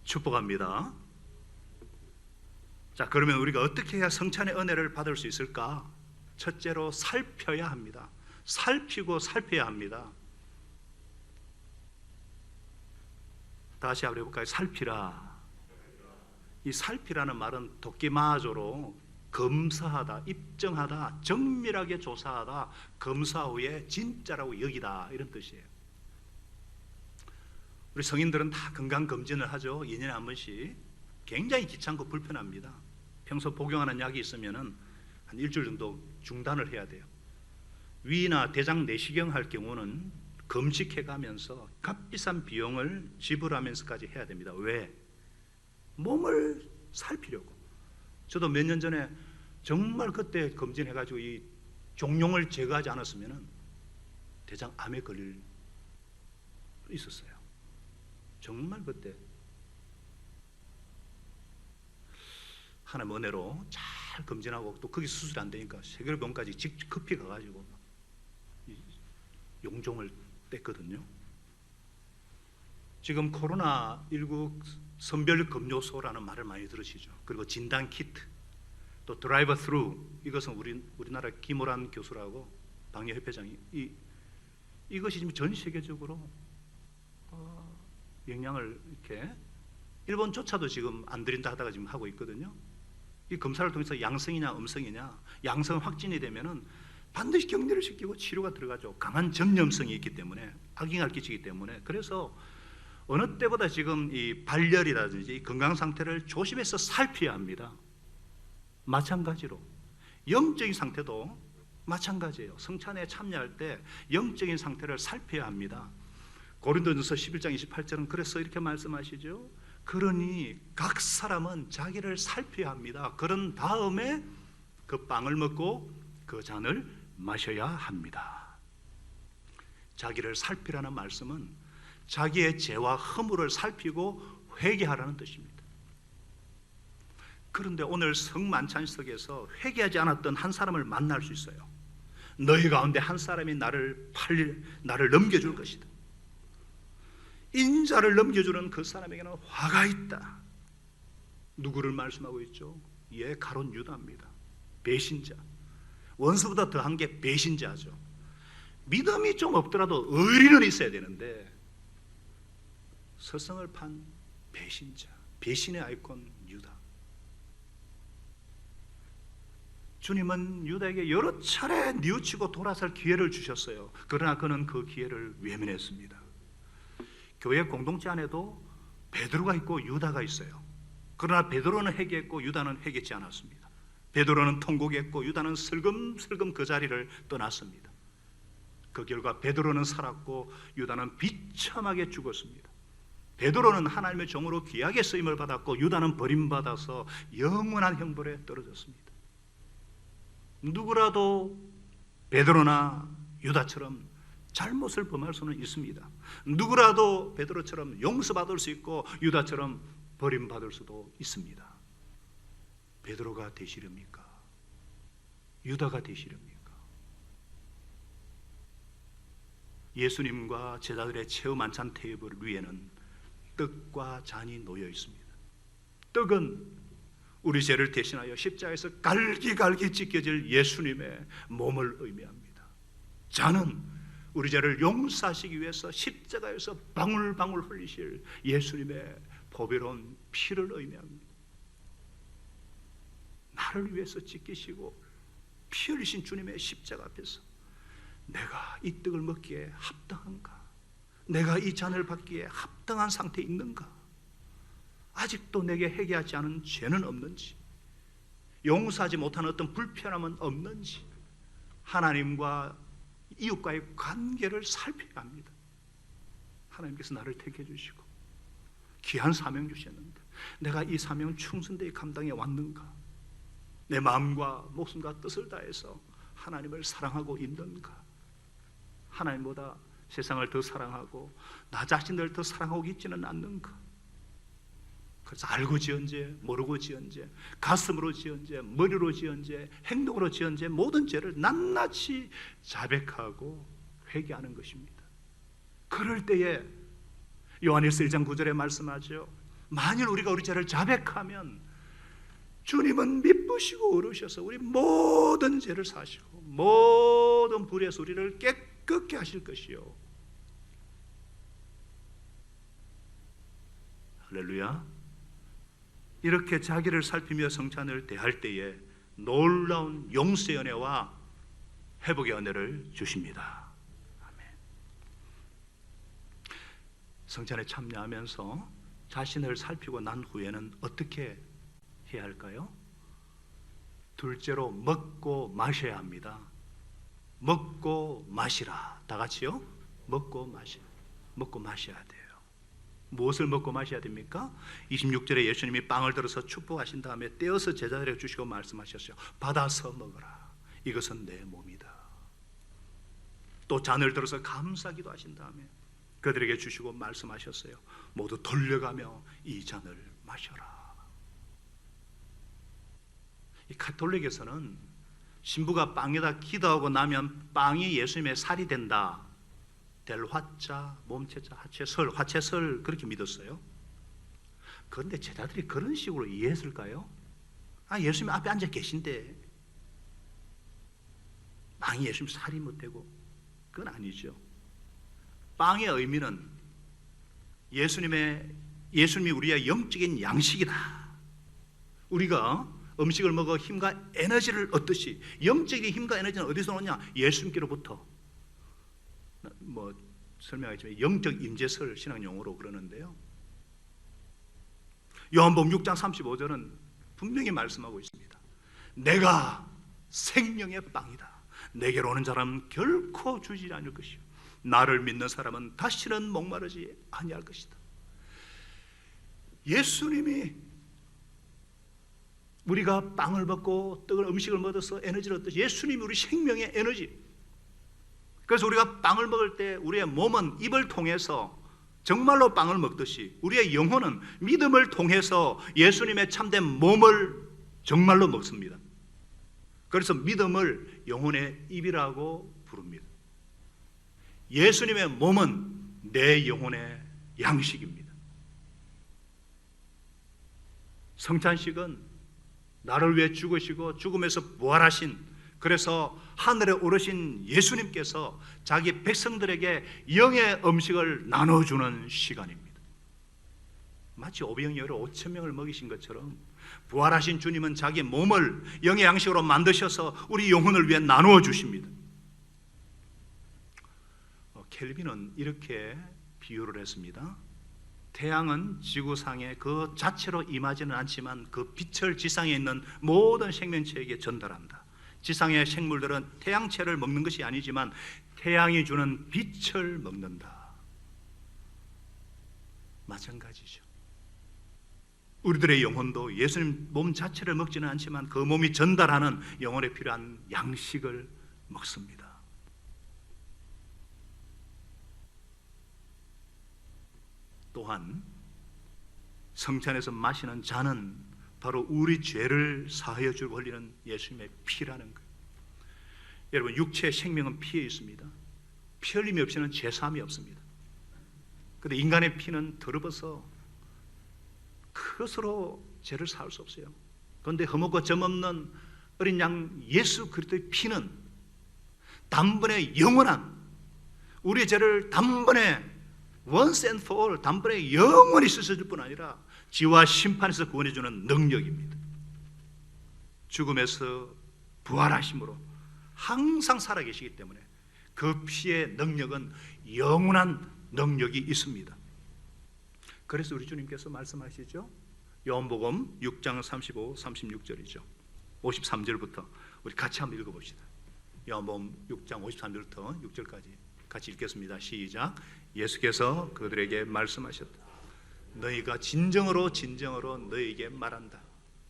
축복합니다. 자, 그러면 우리가 어떻게 해야 성찬의 은혜를 받을 수 있을까? 첫째로 살펴야 합니다. 살피고 살펴야 합니다. 다시 한번 해볼까요? 살피라. 이 살피라는 말은 도끼마조로 검사하다, 입증하다, 정밀하게 조사하다, 검사 후에 진짜라고 여기다, 이런 뜻이에요. 우리 성인들은 다 건강검진을 하죠. 2년에 한 번씩. 굉장히 귀찮고 불편합니다. 평소 복용하는 약이 있으면 한 일주일 정도 중단을 해야 돼요. 위나 대장 내시경 할 경우는 검식해 가면서 값비싼 비용을 지불하면서까지 해야 됩니다. 왜? 몸을 살피려고. 저도 몇 년 전에 정말 그때 검진해가지고 이 종용을 제거하지 않았으면 대장암에 걸릴 있었어요. 정말 그때 하나님 은혜로 잘 검진하고 또 거기 수술이 안 되니까 세계병원까지 직접 급히 가가지고 용종을 뗐거든요. 지금 코로나19 선별검요소라는 말을 많이 들으시죠. 그리고 진단 키트, 또 드라이버 스루, 이것은 우리나라 김호란 교수라고 방역협회장이 이것이 지금 전 세계적으로 영향을 이렇게, 일본조차도 지금 안 드린다 하다가 지금 하고 있거든요. 이 검사를 통해서 양성이냐 음성이냐, 양성 확진이 되면은 반드시 격리를 시키고 치료가 들어가죠. 강한 전염성이 있기 때문에, 악영향을 끼치기 때문에. 그래서 어느 때보다 지금 이 발열이라든지 이 건강 상태를 조심해서 살펴야 합니다. 마찬가지로 영적인 상태도 마찬가지예요. 성찬에 참여할 때 영적인 상태를 살펴야 합니다. 고린도전서 11장 28절은 그래서 이렇게 말씀하시죠. 그러니 각 사람은 자기를 살펴야 합니다. 그런 다음에 그 빵을 먹고 그 잔을 마셔야 합니다. 자기를 살피라는 말씀은 자기의 죄와 허물을 살피고 회개하라는 뜻입니다. 그런데 오늘 성만찬석에서 회개하지 않았던 한 사람을 만날 수 있어요. 너희 가운데 한 사람이 나를 넘겨줄 것이다. 인자를 넘겨주는 그 사람에게는 화가 있다. 누구를 말씀하고 있죠? 가룟 유다입니다. 배신자. 원수보다 더한 게 배신자죠. 믿음이 좀 없더라도 의리는 있어야 되는데 서성을 판 배신자, 배신의 아이콘 유다. 주님은 유다에게 여러 차례 뉘우치고 돌아설 기회를 주셨어요. 그러나 그는 그 기회를 외면했습니다. 교회 공동체 안에도 베드로가 있고 유다가 있어요. 그러나 베드로는 회개했고 유다는 회개치 않았습니다. 베드로는 통곡했고 유다는 슬금슬금 그 자리를 떠났습니다. 그 결과 베드로는 살았고 유다는 비참하게 죽었습니다. 베드로는 하나님의 종으로 귀하게 쓰임을 받았고 유다는 버림받아서 영원한 형벌에 떨어졌습니다. 누구라도 베드로나 유다처럼 잘못을 범할 수는 있습니다. 누구라도 베드로처럼 용서받을 수 있고 유다처럼 버림받을 수도 있습니다. 베드로가 되시렵니까? 유다가 되시렵니까? 예수님과 제자들의 최후 만찬 테이블 위에는 떡과 잔이 놓여 있습니다. 떡은 우리 죄를 대신하여 십자가에서 갈기갈기 찢겨질 예수님의 몸을 의미합니다. 잔은 우리 죄를 용서하시기 위해서 십자가에서 방울방울 흘리실 예수님의 보배로운 피를 의미합니다. 나를 위해서 찢기시고 피 흘리신 주님의 십자가 앞에서 내가 이 떡을 먹기에 합당한가? 내가 이 잔을 받기에 합당한 상태에 있는가? 아직도 내게 회개하지 않은 죄는 없는지, 용서하지 못하는 어떤 불편함은 없는지, 하나님과 이웃과의 관계를 살펴야 합니다. 하나님께서 나를 택해 주시고 귀한 사명 주셨는데 내가 이 사명 충성되게 감당해 왔는가? 내 마음과 목숨과 뜻을 다해서 하나님을 사랑하고 있는가? 하나님보다 세상을 더 사랑하고 나 자신을 더 사랑하고 있지는 않는가? 그래서 알고 지은 죄, 모르고 지은 죄, 가슴으로 지은 죄, 머리로 지은 죄, 행동으로 지은 죄, 모든 죄를 낱낱이 자백하고 회개하는 것입니다. 그럴 때에 요한일서 1장 9절에 말씀하죠. 만일 우리가 우리 죄를 자백하면 주님은 미쁘시고 어르셔서 우리 모든 죄를 사시고 모든 불의에서 우리를 깨끗게 하실 것이요. 할렐루야. 이렇게 자기를 살피며 성찬을 대할 때에 놀라운 용서의 은혜와 회복의 은혜를 주십니다. 아멘. 성찬에 참여하면서 자신을 살피고 난 후에는 어떻게 해야 할까요? 둘째로 먹고 마셔야 합니다. 먹고 마시라. 다 같이요? 먹고 마셔야 돼요. 무엇을 먹고 마셔야 됩니까? 26절에 예수님이 빵을 들어서 축복하신 다음에 떼어서 제자들에게 주시고 말씀하셨어요. 받아서 먹어라. 이것은 내 몸이다. 또 잔을 들어서 감사기도 하신 다음에 그들에게 주시고 말씀하셨어요. 모두 돌려가며 이 잔을 마셔라. 이 가톨릭에서는 신부가 빵에다 기도하고 나면 빵이 예수님의 살이 된다. 될 화자, 몸체자, 하체설, 화체설 그렇게 믿었어요. 그런데 제자들이 그런 식으로 이해했을까요? 예수님 앞에 앉아 계신데 빵이 예수님 살이 못되고 그건 아니죠. 빵의 의미는 예수님이 우리의 영적인 양식이다. 우리가 음식을 먹어 힘과 에너지를 얻듯이 영적인 힘과 에너지는 어디서 오느냐? 예수님께로부터. 설명하겠지만 영적 임재설 신학 용어로 그러는데요. 요한복음 6장 35절은 분명히 말씀하고 있습니다. 내가 생명의 빵이다. 내게로 오는 사람은 결코 주지 않을 것이요 나를 믿는 사람은 다시는 목마르지 아니할 것이다. 예수님이 우리가 빵을 먹고 떡을 음식을 먹어서 에너지를 얻듯이 예수님이 우리 생명의 에너지. 그래서 우리가 빵을 먹을 때 우리의 몸은 입을 통해서 정말로 빵을 먹듯이 우리의 영혼은 믿음을 통해서 예수님의 참된 몸을 정말로 먹습니다. 그래서 믿음을 영혼의 입이라고 부릅니다. 예수님의 몸은 내 영혼의 양식입니다. 성찬식은 나를 위해 죽으시고 죽음에서 부활하신, 그래서 하늘에 오르신 예수님께서 자기 백성들에게 영의 음식을 나눠주는 시간입니다. 마치 오병이어로 5,000명을 먹이신 것처럼 부활하신 주님은 자기 몸을 영의 양식으로 만드셔서 우리 영혼을 위해 나누어 주십니다. 켈빈은 이렇게 비유를 했습니다. 태양은 지구상에 그 자체로 임하지는 않지만 그 빛을 지상에 있는 모든 생명체에게 전달한다. 지상의 생물들은 태양체를 먹는 것이 아니지만 태양이 주는 빛을 먹는다. 마찬가지죠. 우리들의 영혼도 예수님 몸 자체를 먹지는 않지만 그 몸이 전달하는 영혼에 필요한 양식을 먹습니다. 또한 성찬에서 마시는 잔은 바로 우리 죄를 사하여 주고 흘리는 예수님의 피라는 거예요. 여러분, 육체의 생명은 피에 있습니다. 피 흘림이 없이는 죄 사함이 없습니다. 근데 인간의 피는 더러워서 그것으로 죄를 사할 수 없어요. 그런데 흠없고 점없는 어린 양 예수 그리스도의 피는 단번에 영원한 우리의 죄를 단번에 once and for all 단번에 영원히 씻어줄 뿐 아니라 지와 심판에서 구원해주는 능력입니다. 죽음에서 부활하심으로 항상 살아계시기 때문에 그 피의 능력은 영원한 능력이 있습니다. 그래서 우리 주님께서 말씀하시죠. 요한복음 6장 35, 36절이죠. 53절부터 우리 같이 한번 읽어봅시다. 요한복음 6장 53절부터 6절까지 같이 읽겠습니다. 시작. 예수께서 그들에게 말씀하셨다. 너희가 진정으로 너희에게 말한다.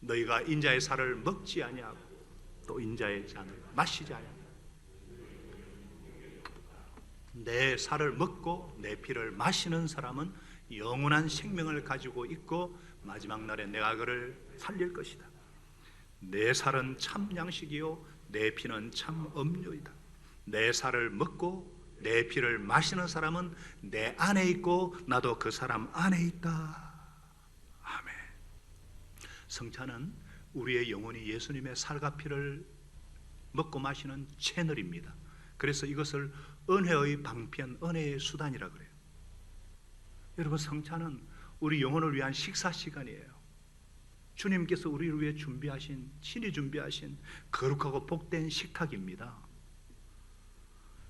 너희가 인자의 살을 먹지 아니하고 또 인자의 잔을 마시지 아니하고 내 살을 먹고 내 피를 마시는 사람은 영원한 생명을 가지고 있고 마지막 날에 내가 그를 살릴 것이다. 내 살은 참 양식이요 내 피는 참 음료이다. 내 살을 먹고 내 피를 마시는 사람은 내 안에 있고 나도 그 사람 안에 있다. 아멘. 성찬은 우리의 영혼이 예수님의 살과 피를 먹고 마시는 채널입니다. 그래서 이것을 은혜의 방편, 은혜의 수단이라 그래요. 여러분, 성찬은 우리 영혼을 위한 식사 시간이에요. 주님께서 우리를 위해 준비하신, 친히 준비하신 거룩하고 복된 식탁입니다.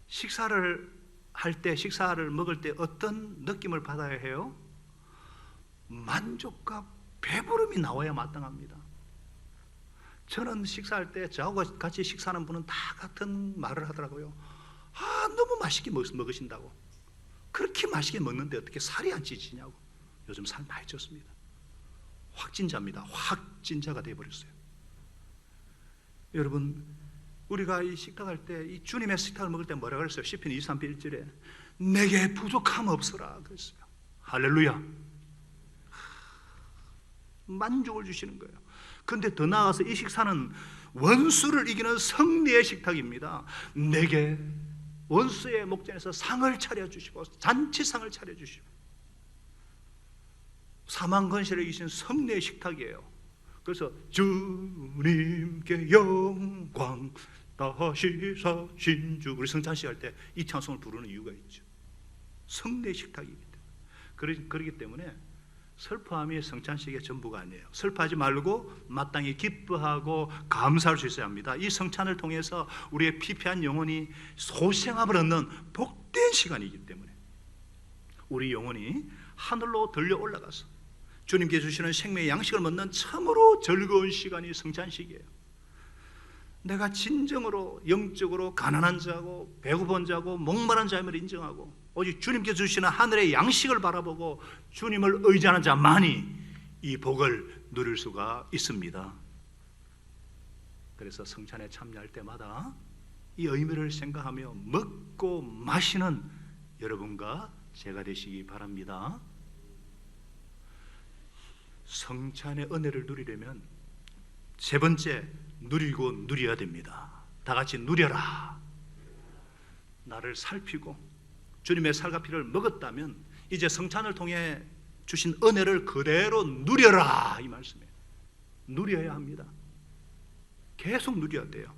식사를 할 때, 식사를 먹을 때 어떤 느낌을 받아야 해요? 만족과 배부름이 나와야 마땅합니다. 저는 식사할 때 저하고 같이 식사하는 분은 다 같은 말을 하더라고요. 너무 맛있게 먹으신다고. 그렇게 맛있게 먹는데 어떻게 살이 안 찌지냐고. 요즘 살 많이 쪘습니다. 확진자입니다. 확진자가 되어버렸어요. 여러분, 우리가 이 식탁할 때, 이 주님의 식탁을 먹을 때 뭐라 그랬어요? 시편 23편 1절에 내게 부족함 없어라 그랬어요. 할렐루야. 만족을 주시는 거예요. 그런데 더 나아가서 이 식사는 원수를 이기는 승리의 식탁입니다. 내게 원수의 목전에서 상을 차려주시고 잔치상을 차려주시고 사망권세를 이기신 승리의 식탁이에요. 그래서 주님께 영광 다시 사신 주, 우리 성찬식 할 때 이 찬송을 부르는 이유가 있죠. 승리의 식탁이기 때문에. 그렇기 때문에 슬퍼함이 성찬식의 전부가 아니에요. 슬퍼하지 말고 마땅히 기뻐하고 감사할 수 있어야 합니다. 이 성찬을 통해서 우리의 피폐한 영혼이 소생함을 얻는 복된 시간이기 때문에 우리 영혼이 하늘로 들려 올라가서 주님께 주시는 생명의 양식을 먹는 참으로 즐거운 시간이 성찬식이에요. 내가 진정으로 영적으로 가난한 자고 배고픈 자고 목마른 자임을 인정하고 오직 주님께 주시는 하늘의 양식을 바라보고 주님을 의지하는 자만이 이 복을 누릴 수가 있습니다. 그래서 성찬에 참여할 때마다 이 의미를 생각하며 먹고 마시는 여러분과 제가 되시기 바랍니다. 성찬의 은혜를 누리려면 세 번째, 누리고 누려야 됩니다. 다 같이 누려라. 나를 살피고 주님의 살과 피를 먹었다면 이제 성찬을 통해 주신 은혜를 그대로 누려라, 이 말씀이에요. 누려야 합니다. 계속 누려야 돼요.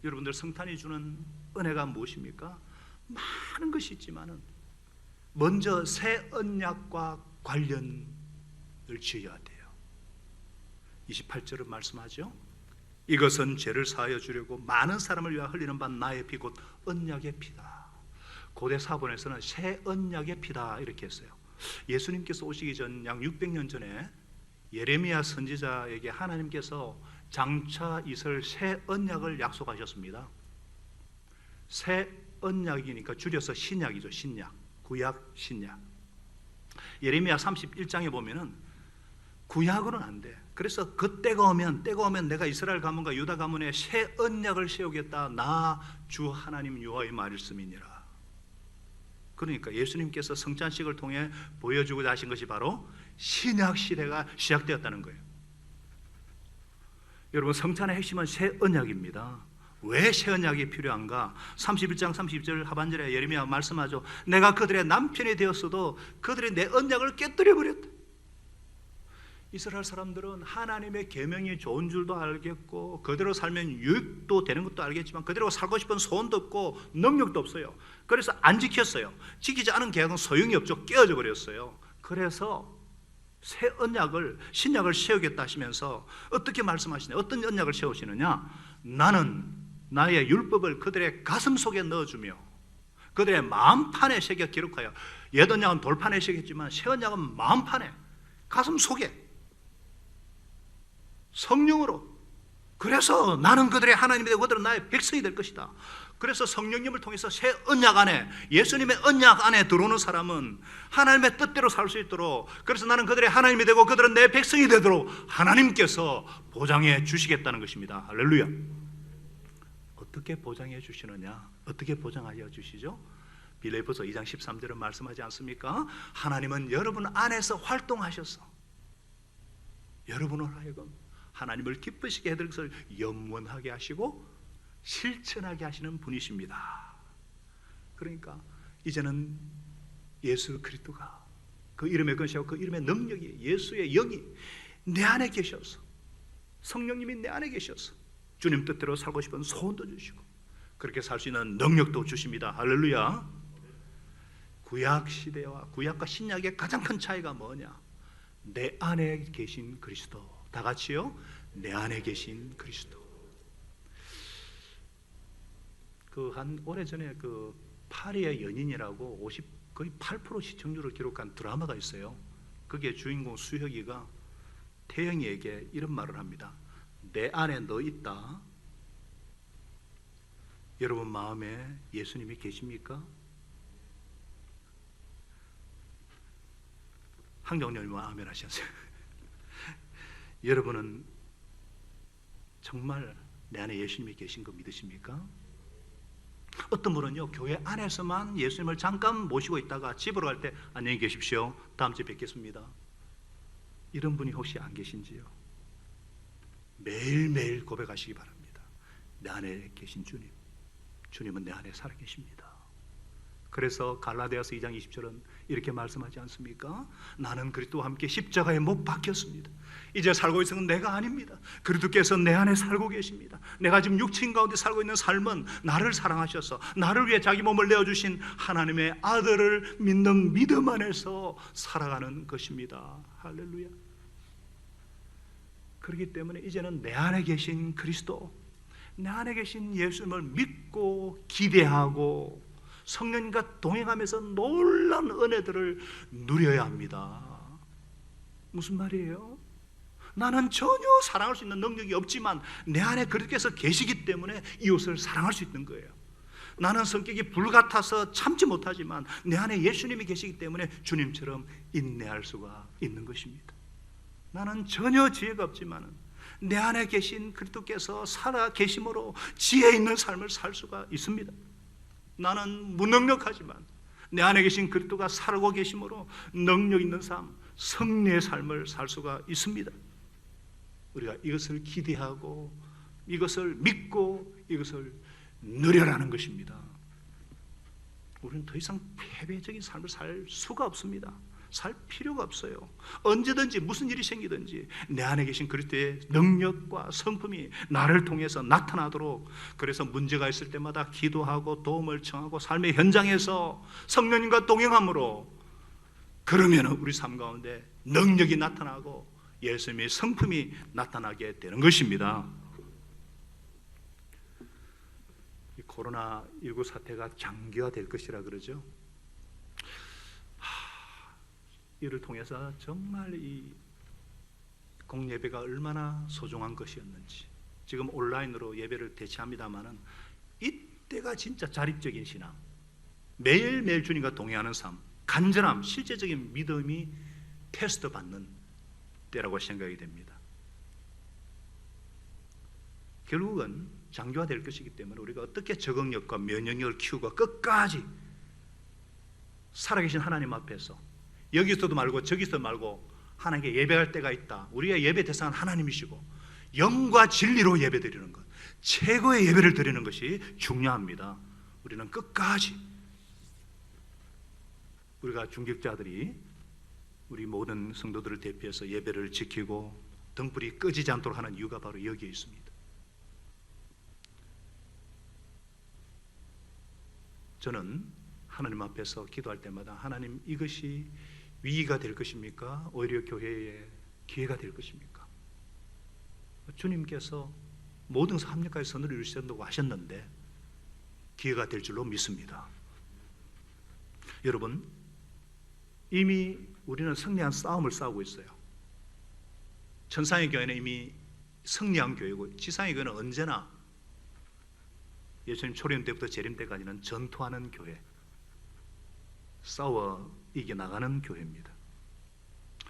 여러분들, 성탄이 주는 은혜가 무엇입니까? 많은 것이 있지만은 먼저 새 언약과 관련을 지어야 돼요. 28절은 말씀하죠. 이것은 죄를 사하여 주려고 많은 사람을 위하여 흘리는 바 나의 피 곧 언약의 피다. 고대 사본에서는 새 언약의 피다 이렇게 했어요. 예수님께서 오시기 전 약 600년 전에 예레미야 선지자에게 하나님께서 장차 있을 새 언약을 약속하셨습니다. 새 언약이니까 줄여서 신약이죠. 신약, 구약, 신약. 예레미야 31장에 보면은 구약으로는 안 돼. 그래서 그때가 오면 내가 이스라엘 가문과 유다 가문에 새 언약을 세우겠다. 나 주 하나님 여호와의 말씀이니라. 그러니까 예수님께서 성찬식을 통해 보여주고자 하신 것이 바로 신약 시대가 시작되었다는 거예요. 여러분, 성찬의 핵심은 새 언약입니다. 왜 새 언약이 필요한가? 31장 30절 하반절에 예레미야 말씀하죠. 내가 그들의 남편이 되었어도 그들이 내 언약을 깨뜨려 버렸다. 이스라엘 사람들은 하나님의 계명이 좋은 줄도 알겠고 그대로 살면 유익도 되는 것도 알겠지만 그대로 살고 싶은 소원도 없고 능력도 없어요. 그래서 안 지켰어요. 지키지 않은 계약은 소용이 없죠. 깨어져 버렸어요. 그래서 새 언약을, 신약을 세우겠다 하시면서 어떻게 말씀하시냐? 어떤 언약을 세우시느냐? 나는 나의 율법을 그들의 가슴 속에 넣어주며 그들의 마음판에 새겨 기록하여, 옛 언약은 돌판에 새겼지만 새 언약은 마음판에, 가슴 속에 성령으로. 그래서 나는 그들의 하나님이 되고 그들은 나의 백성이 될 것이다. 그래서 성령님을 통해서 새 언약 안에, 예수님의 언약 안에 들어오는 사람은 하나님의 뜻대로 살 수 있도록, 그래서 나는 그들의 하나님이 되고 그들은 내 백성이 되도록 하나님께서 보장해 주시겠다는 것입니다. 할렐루야. 어떻게 보장해 주시느냐? 어떻게 보장하여 주시죠? 빌립보서 2장 13절은 말씀하지 않습니까? 하나님은 여러분 안에서 활동하셔서 여러분을 하여금 하나님을 기쁘시게 해드릴 것을 염원하게 하시고 실천하게 하시는 분이십니다. 그러니까 이제는 예수 그리스도가, 그 이름의 권세하고 그 이름의 능력이, 예수의 영이 내 안에 계셔서, 성령님이 내 안에 계셔서 주님 뜻대로 살고 싶은 소원도 주시고 그렇게 살 수 있는 능력도 주십니다. 할렐루야. 구약 시대와 구약과 신약의 가장 큰 차이가 뭐냐? 내 안에 계신 그리스도. 다 같이요. 내 안에 계신 그리스도. 그 한 오래전에 그 파리의 연인이라고 거의 8% 시청률을 기록한 드라마가 있어요. 거기에 주인공 수혁이가 태영이에게 이런 말을 합니다. 내 안에 너 있다. 여러분 마음에 예수님이 계십니까? 황정렬님은 아멘 하셨어요. 여러분은 정말 내 안에 예수님이 계신 거 믿으십니까? 어떤 분은요, 교회 안에서만 예수님을 잠깐 모시고 있다가 집으로 갈 때 안녕히 계십시오, 다음 주에 뵙겠습니다, 이런 분이 혹시 안 계신지요? 매일매일 고백하시기 바랍니다. 내 안에 계신 주님, 주님은 내 안에 살아계십니다. 그래서 갈라디아서 2장 20절은 이렇게 말씀하지 않습니까? 나는 그리스도와 함께 십자가에 못 박혔습니다. 이제 살고 있는 건 내가 아닙니다. 그리스도께서 내 안에 살고 계십니다. 내가 지금 육신 가운데 살고 있는 삶은 나를 사랑하셔서 나를 위해 자기 몸을 내어주신 하나님의 아들을 믿는 믿음 안에서 살아가는 것입니다. 할렐루야. 그렇기 때문에 이제는 내 안에 계신 그리스도, 내 안에 계신 예수님을 믿고 기대하고 성령님과 동행하면서 놀라운 은혜들을 누려야 합니다. 무슨 말이에요? 나는 전혀 사랑할 수 있는 능력이 없지만 내 안에 그리스도께서 계시기 때문에 이웃을 사랑할 수 있는 거예요. 나는 성격이 불같아서 참지 못하지만 내 안에 예수님이 계시기 때문에 주님처럼 인내할 수가 있는 것입니다. 나는 전혀 지혜가 없지만 내 안에 계신 그리스도께서 살아 계심으로 지혜 있는 삶을 살 수가 있습니다. 나는 무능력하지만 내 안에 계신 그리스도가 살고 계심으로 능력 있는 삶, 승리의 삶을 살 수가 있습니다. 우리가 이것을 기대하고 이것을 믿고 이것을 누려라는 것입니다. 우리는 더 이상 패배적인 삶을 살 수가 없습니다. 살 필요가 없어요. 언제든지 무슨 일이 생기든지 내 안에 계신 그리스도의 능력과 성품이 나를 통해서 나타나도록, 그래서 문제가 있을 때마다 기도하고 도움을 청하고 삶의 현장에서 성령님과 동행함으로, 그러면 우리 삶 가운데 능력이 나타나고 예수님의 성품이 나타나게 되는 것입니다. 이 코로나19 사태가 장기화될 것이라 그러죠. 이를 통해서 정말 이 공예배가 얼마나 소중한 것이었는지, 지금 온라인으로 예배를 대체합니다마는 이때가 진짜 자립적인 신앙, 매일매일 주님과 동행하는 삶, 간절함, 실제적인 믿음이 테스트 받는 때라고 생각이 됩니다. 결국은 장기화될 것이기 때문에 우리가 어떻게 적응력과 면역력을 키우고 끝까지 살아계신 하나님 앞에서 여기서도 말고 저기서도 말고 하나님께 예배할 때가 있다. 우리의 예배 대상은 하나님이시고 영과 진리로 예배드리는 것, 최고의 예배를 드리는 것이 중요합니다. 우리는 끝까지 우리가 중직자들이 우리 모든 성도들을 대표해서 예배를 지키고 등불이 꺼지지 않도록 하는 이유가 바로 여기에 있습니다. 저는 하나님 앞에서 기도할 때마다 하나님, 이것이 위기가 될 것입니까? 오히려 교회의 기회가 될 것입니까? 주님께서 모든 합력하여 선을 이루신다고 하셨는데 기회가 될 줄로 믿습니다. 여러분, 이미 우리는 승리한 싸움을 싸우고 있어요. 천상의 교회는 이미 승리한 교회고, 지상의 교회는 언제나 예수님 초림 때부터 재림 때까지는 전투하는 교회, 싸워 이겨나가는 교회입니다.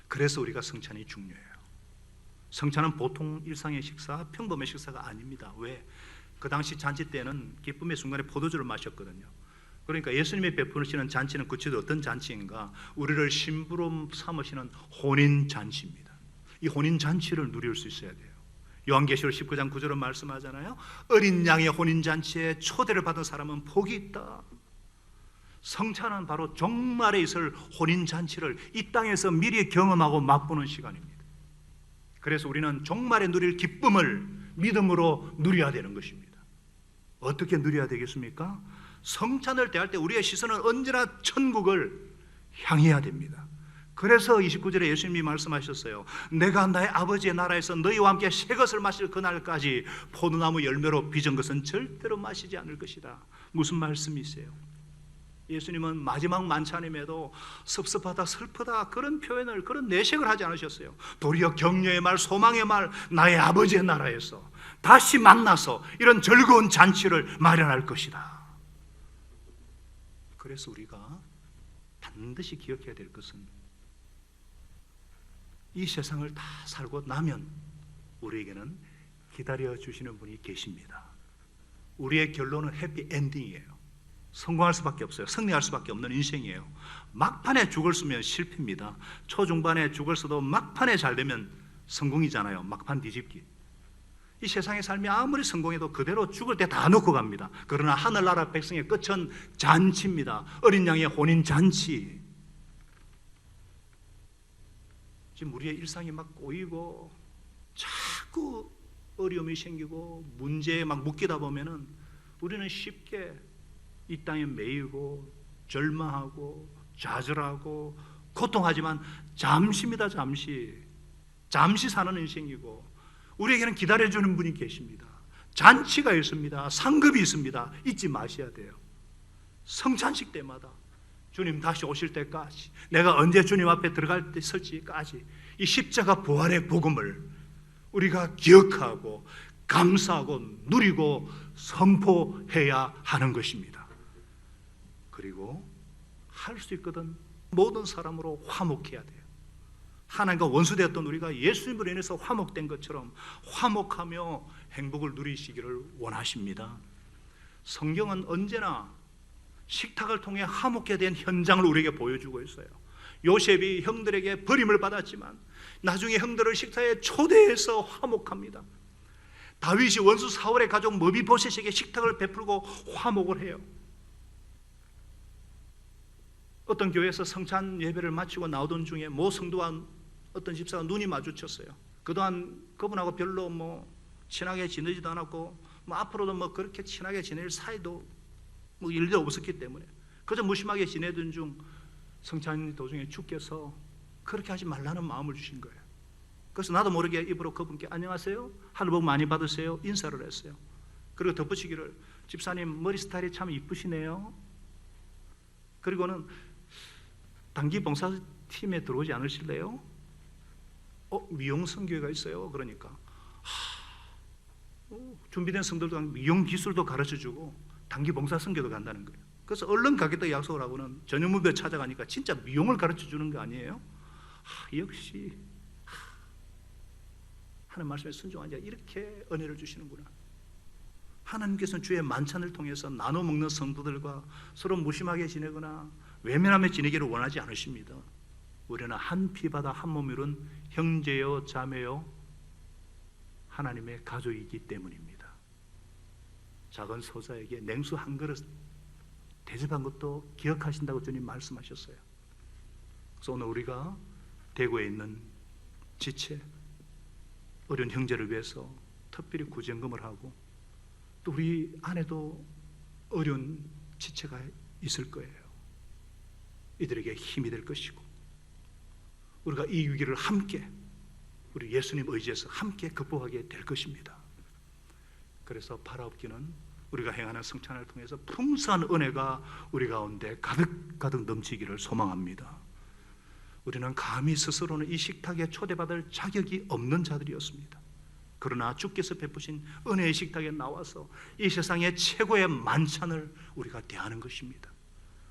그래서 우리가 성찬이 중요해요. 성찬은 보통 일상의 식사, 평범의 식사가 아닙니다. 왜? 그 당시 잔치 때는 기쁨의 순간에 포도주를 마셨거든요. 그러니까 예수님이 베푸시는 잔치는 구체적으로 어떤 잔치인가? 우리를 신부로 삼으시는 혼인잔치입니다. 이 혼인잔치를 누릴 수 있어야 돼요. 요한계시록 19장 9절은 말씀하잖아요. 어린 양의 혼인잔치에 초대를 받은 사람은 복이 있다. 성찬은 바로 종말에 있을 혼인잔치를 이 땅에서 미리 경험하고 맛보는 시간입니다. 그래서 우리는 종말에 누릴 기쁨을 믿음으로 누려야 되는 것입니다. 어떻게 누려야 되겠습니까? 성찬을 대할 때 우리의 시선은 언제나 천국을 향해야 됩니다. 그래서 29절에 예수님이 말씀하셨어요. 내가 나의 아버지의 나라에서 너희와 함께 새 것을 마실 그날까지 포도나무 열매로 빚은 것은 절대로 마시지 않을 것이다. 무슨 말씀이세요? 예수님은 마지막 만찬임에도 섭섭하다, 슬프다 그런 표현을, 그런 내색을 하지 않으셨어요. 도리어 격려의 말, 소망의 말, 나의 아버지의 나라에서 다시 만나서 이런 즐거운 잔치를 마련할 것이다. 그래서 우리가 반드시 기억해야 될 것은 이 세상을 다 살고 나면 우리에게는 기다려 주시는 분이 계십니다. 우리의 결론은 해피 엔딩이에요. 성공할 수밖에 없어요. 승리할 수밖에 없는 인생이에요. 막판에 죽을 쓰면 실패입니다. 초중반에 죽을 써도 막판에 잘 되면 성공이잖아요. 막판 뒤집기. 이 세상의 삶이 아무리 성공해도 그대로 죽을 때 다 놓고 갑니다. 그러나 하늘나라 백성의 끝은 잔치입니다. 어린 양의 혼인 잔치. 지금 우리의 일상이 막 꼬이고 자꾸 어려움이 생기고 문제에 막 묶이다 보면은 우리는 쉽게 이 땅에 매이고 절망하고 좌절하고 고통하지만 잠시입니다. 잠시 사는 인생이고, 우리에게는 기다려주는 분이 계십니다. 잔치가 있습니다. 상급이 있습니다. 잊지 마셔야 돼요. 성찬식 때마다 주님 다시 오실 때까지, 내가 언제 주님 앞에 들어갈 때 설지까지 이 십자가 부활의 복음을 우리가 기억하고 감사하고 누리고 선포해야 하는 것입니다. 그리고 할 수 있거든 모든 사람으로 화목해야 돼요. 하나님과 원수되었던 우리가 예수님으로 인해서 화목된 것처럼 화목하며 행복을 누리시기를 원하십니다. 성경은 언제나 식탁을 통해 화목해야 된 현장을 우리에게 보여주고 있어요. 요셉이 형들에게 버림을 받았지만 나중에 형들을 식탁에 초대해서 화목합니다. 다윗이 원수 사울의 가족 머비보셋에게 식탁을 베풀고 화목을 해요. 어떤 교회에서 성찬 예배를 마치고 나오던 중에 모 성도와 어떤 집사가 눈이 마주쳤어요. 그동안 그분하고 별로 친하게 지내지도 않았고 앞으로도 그렇게 친하게 지낼 사이도 일도 없었기 때문에 그저 무심하게 지내던 중 성찬 도중에 주께서 그렇게 하지 말라는 마음을 주신 거예요. 그래서 나도 모르게 입으로 그분께 안녕하세요, 하늘 복 많이 받으세요 인사를 했어요. 그리고 덧붙이기를, 집사님 머리 스타일이 참 이쁘시네요. 그리고는 단기 봉사팀에 들어오지 않으실래요? 미용 선교회가 있어요. 그러니까 준비된 성들도 미용 기술도 가르쳐주고 단기 봉사 선교도 간다는 거예요. 그래서 얼른 가겠다 약속을 하고는 전용무배 찾아가니까 진짜 미용을 가르쳐주는 거 아니에요? 역시 하는 말씀에 순종한 자 이렇게 은혜를 주시는구나. 하나님께서는 주의 만찬을 통해서 나눠 먹는 성도들과 서로 무심하게 지내거나 외면하며 지내기를 원하지 않으십니다. 우리는 한 피바다 한 몸 이룬 형제요 자매요 하나님의 가족이기 때문입니다. 작은 소자에게 냉수 한 그릇 대접한 것도 기억하신다고 주님 말씀하셨어요. 그래서 오늘 우리가 대구에 있는 지체 어려운 형제를 위해서 특별히 구제금을 하고, 또 우리 안에도 어려운 지체가 있을 거예요. 이들에게 힘이 될 것이고, 우리가 이 위기를 함께 우리 예수님 의지해서 함께 극복하게 될 것입니다. 그래서 바라옵기는 우리가 행하는 성찬을 통해서 풍성한 은혜가 우리 가운데 가득가득 넘치기를 소망합니다. 우리는 감히 스스로는 이 식탁에 초대받을 자격이 없는 자들이었습니다. 그러나 주께서 베푸신 은혜의 식탁에 나와서 이 세상의 최고의 만찬을 우리가 대하는 것입니다.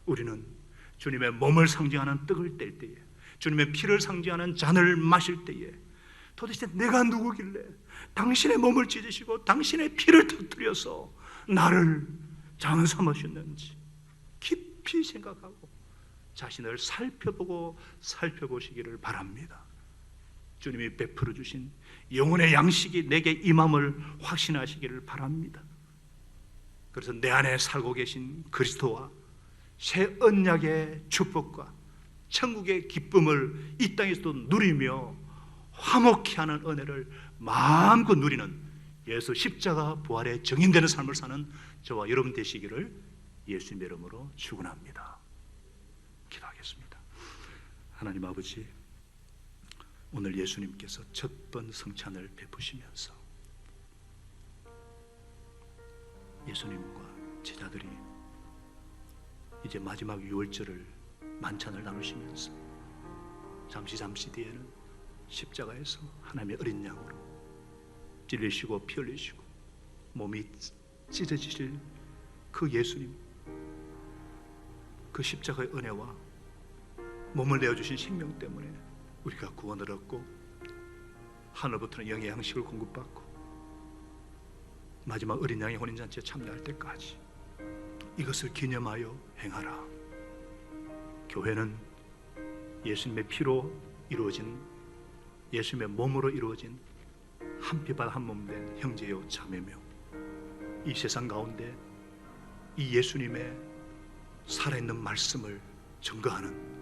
우리는 주님의 몸을 상징하는 떡을 뗄 때에, 주님의 피를 상징하는 잔을 마실 때에 도대체 내가 누구길래 당신의 몸을 찢으시고 당신의 피를 터뜨려서 나를 장 삼으셨는지 깊이 생각하고 자신을 살펴보시기를 바랍니다. 주님이 베풀어 주신 영혼의 양식이 내게 임함을 확신하시기를 바랍니다. 그래서 내 안에 살고 계신 그리스도와 새 언약의 축복과 천국의 기쁨을 이 땅에서도 누리며 화목케 하는 은혜를 마음껏 누리는 예수 십자가 부활의 증인되는 삶을 사는 저와 여러분 되시기를 예수님의 이름으로 축원합니다. 기도하겠습니다. 하나님 아버지, 오늘 예수님께서 첫 번 성찬을 베푸시면서 예수님과 제자들이 이제 마지막 유월절을 만찬을 나누시면서 잠시 뒤에는 십자가에서 하나님의 어린 양으로 찔리시고 피 흘리시고 몸이 찢어지실 그 예수님, 그 십자가의 은혜와 몸을 내어주신 생명 때문에 우리가 구원을 얻고 하늘부터는 영의 양식을 공급받고 마지막 어린 양의 혼인잔치에 참여할 때까지 이것을 기념하여 행하라. 교회는 예수님의 피로 이루어진, 예수님의 몸으로 이루어진 한 피발 한 몸 된 형제요 자매며, 이 세상 가운데 이 예수님의 살아있는 말씀을 증거하는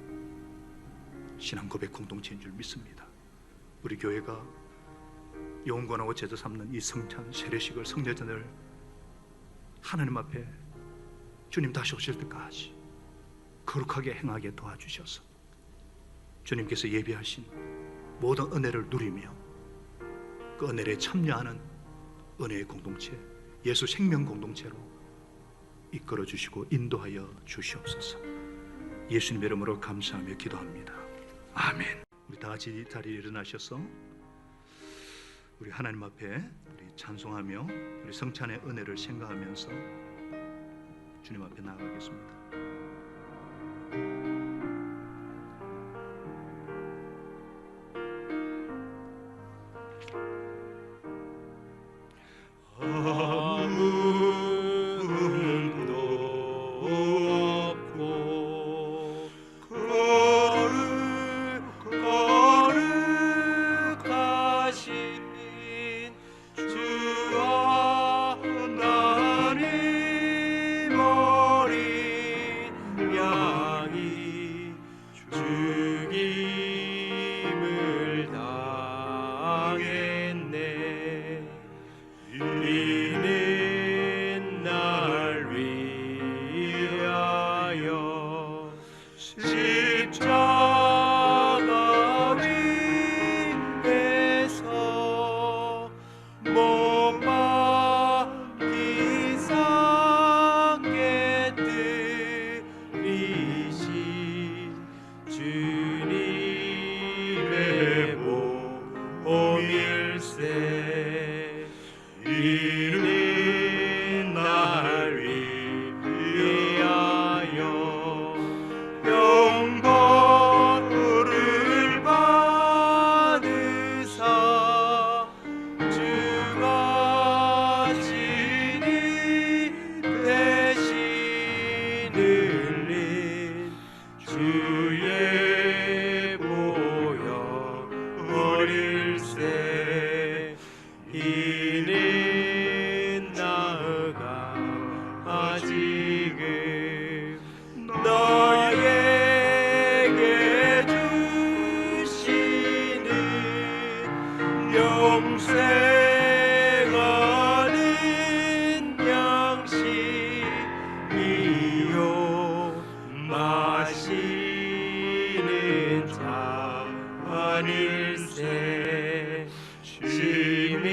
신앙 고백 공동체인 줄 믿습니다. 우리 교회가 영원하고 제자 삼는 이 성찬 세례식을, 성례전을 하나님 앞에 주님 다시 오실 때까지 거룩하게 행하게 도와주셔서 주님께서 예비하신 모든 은혜를 누리며 그 은혜에 참여하는 은혜의 공동체, 예수 생명 공동체로 이끌어 주시고 인도하여 주시옵소서. 예수님 이름으로 감사하며 기도합니다. 아멘. 우리 다 같이 자리에 일어나셔서 우리 하나님 앞에 우리 찬송하며 우리 성찬의 은혜를 생각하면서 주님 앞에 나아가겠습니다. 주와 하나님 어린 영생하는 양식이요 마시는 잔일세 심히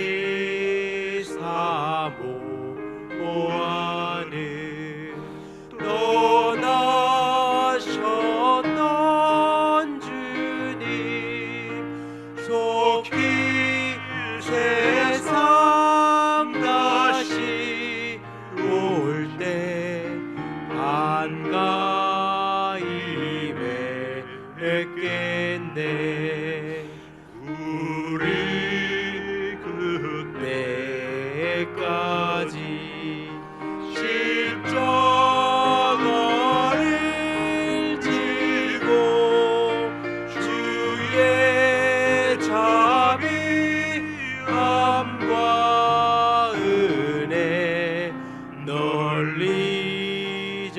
사모하는 떠나셨던 주님 속히 세상 다시 올 때 한가히 뵙겠네 우리 그때까지 십자가를 지고 주의 자비함과 은혜 널리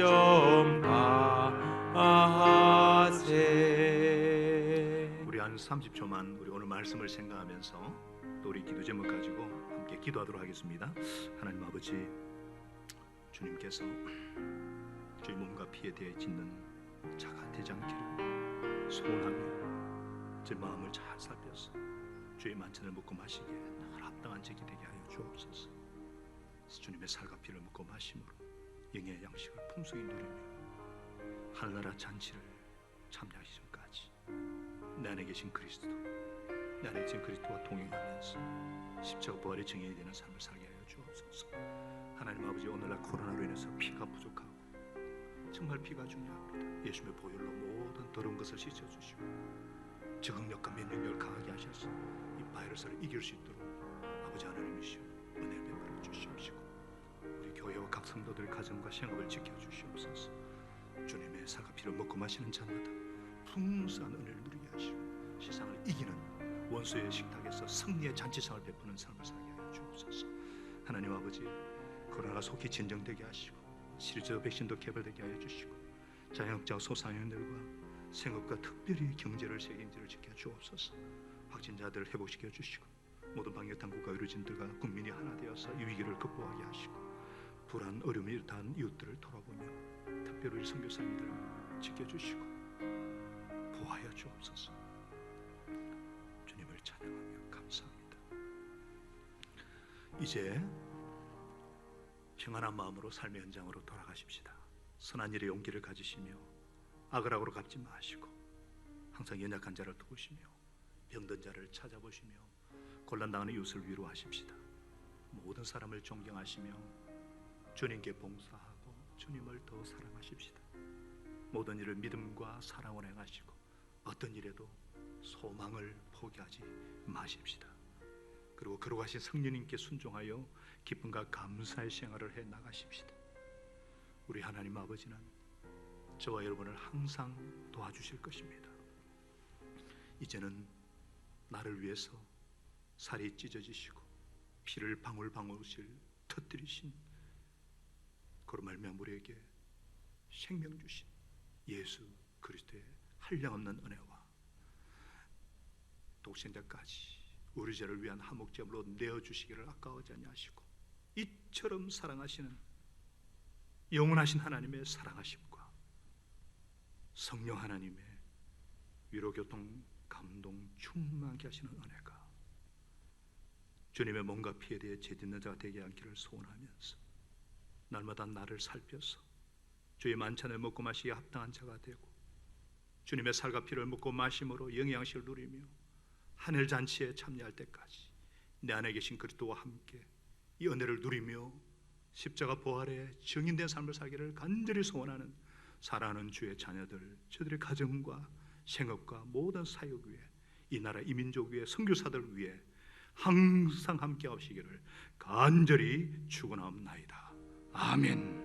전파하세. 우리 한 30초만 우리 오늘 말씀을 생각하면서 또 우리 기도 제목 가지고 함께 기도하도록 하겠습니다. 하나님 아버지, 주님께서 주의 몸과 피에 대해 짓는 자가 되지 않기를 소원하며 제 마음을 잘 살펴서 주의 만찬을 먹고 마시기에 늘 합당한 제기 되게 하여 주옵소서. 주님의 살과 피를 먹고 마심으로 영의 양식을 풍성히 누리며 하늘나라 잔치를 참여하기 전까지 내 안에 계신 그리스도, 내 안에 계신 그리스도와 동행하면서 십자가 부활의 증인이 되는 삶을 살게 하여 주옵소서. 하나님 아버지, 오늘날 코로나로 인해서 피가 부족하고 정말 피가 중요합니다. 예수님의 보혈로 모든 더러운 것을 씻어주시고 적응력과 면역력을 강하게 하셔서 이 바이러스를 이길 수 있도록 아버지 하나님이시여 은혜를 베풀어 주시옵시고 우리 교회와 각 성도들 가정과 생업을 지켜주시옵소서. 주님의 살과 피를 먹고 마시는 자마다 풍성한 은혜를 누리게 하시고 세상을 이기는 원수의 식탁에서 승리의 잔치상을 베푸는 삶을 살게 하여 주옵소서. 하나님 아버지, 코로나가 속히 진정되게 하시고 실제 백신도 개발되게 하여 주시고 자영업자 소상인들과 생업과 특별히 경제를 책임지를 지켜 주옵소서. 확진자들을 회복시켜 주시고 모든 방역당국과 의료진들과 국민이 하나 되어서 이 위기를 극복하게 하시고 불안, 어려움이 일어난 이웃들을 돌아보며 특별히 우리 선교사님들을 지켜주시고 보호하여 주옵소서. 주님을 찬양하며 감사합니다. 이제 평안한 마음으로 삶의 현장으로 돌아가십시다. 선한 일에 용기를 가지시며 악을 악으로 갚지 마시고 항상 연약한 자를 도우시며 병든 자를 찾아보시며 곤란당하는 이웃을 위로하십시다. 모든 사람을 존경하시며 주님께 봉사하고 주님을 더 사랑하십시다. 모든 일을 믿음과 사랑으로 행하시고 어떤 일에도 소망을 포기하지 마십시다. 그리고 거룩하신 성령님께 순종하여 기쁨과 감사의 생활을 해 나가십시다. 우리 하나님 아버지는 저와 여러분을 항상 도와주실 것입니다. 이제는 나를 위해서 살이 찢어지시고 피를 방울방울씩 터뜨리신 그로 말미암아 우리에게 생명 주신 예수 그리스도의 한량없는 은혜와 독생자까지 우리 죄를 위한 화목제물로 내어주시기를 아까워하지 아니하시고 이처럼 사랑하시는 영원하신 하나님의 사랑하심과 성령 하나님의 위로교통 감동 충만하게 하시는 은혜가 주님의 몸과 피에 대해 죄짓는 자가 되게 않기를 소원하면서 날마다 나를 살펴서 주의 만찬을 먹고 마시기에 합당한 자가 되고 주님의 살과 피를 먹고 마심으로 영의 양식을 누리며 하늘 잔치에 참여할 때까지 내 안에 계신 그리스도와 함께 이 은혜를 누리며 십자가 부활의 증인된 삶을 살기를 간절히 소원하는 사랑하는 주의 자녀들, 저들의 가정과 생업과 모든 사역 위에 이 나라 이민족 위에 선교사들 위에 항상 함께 하시기를 간절히 축원하옵나이다. 아멘.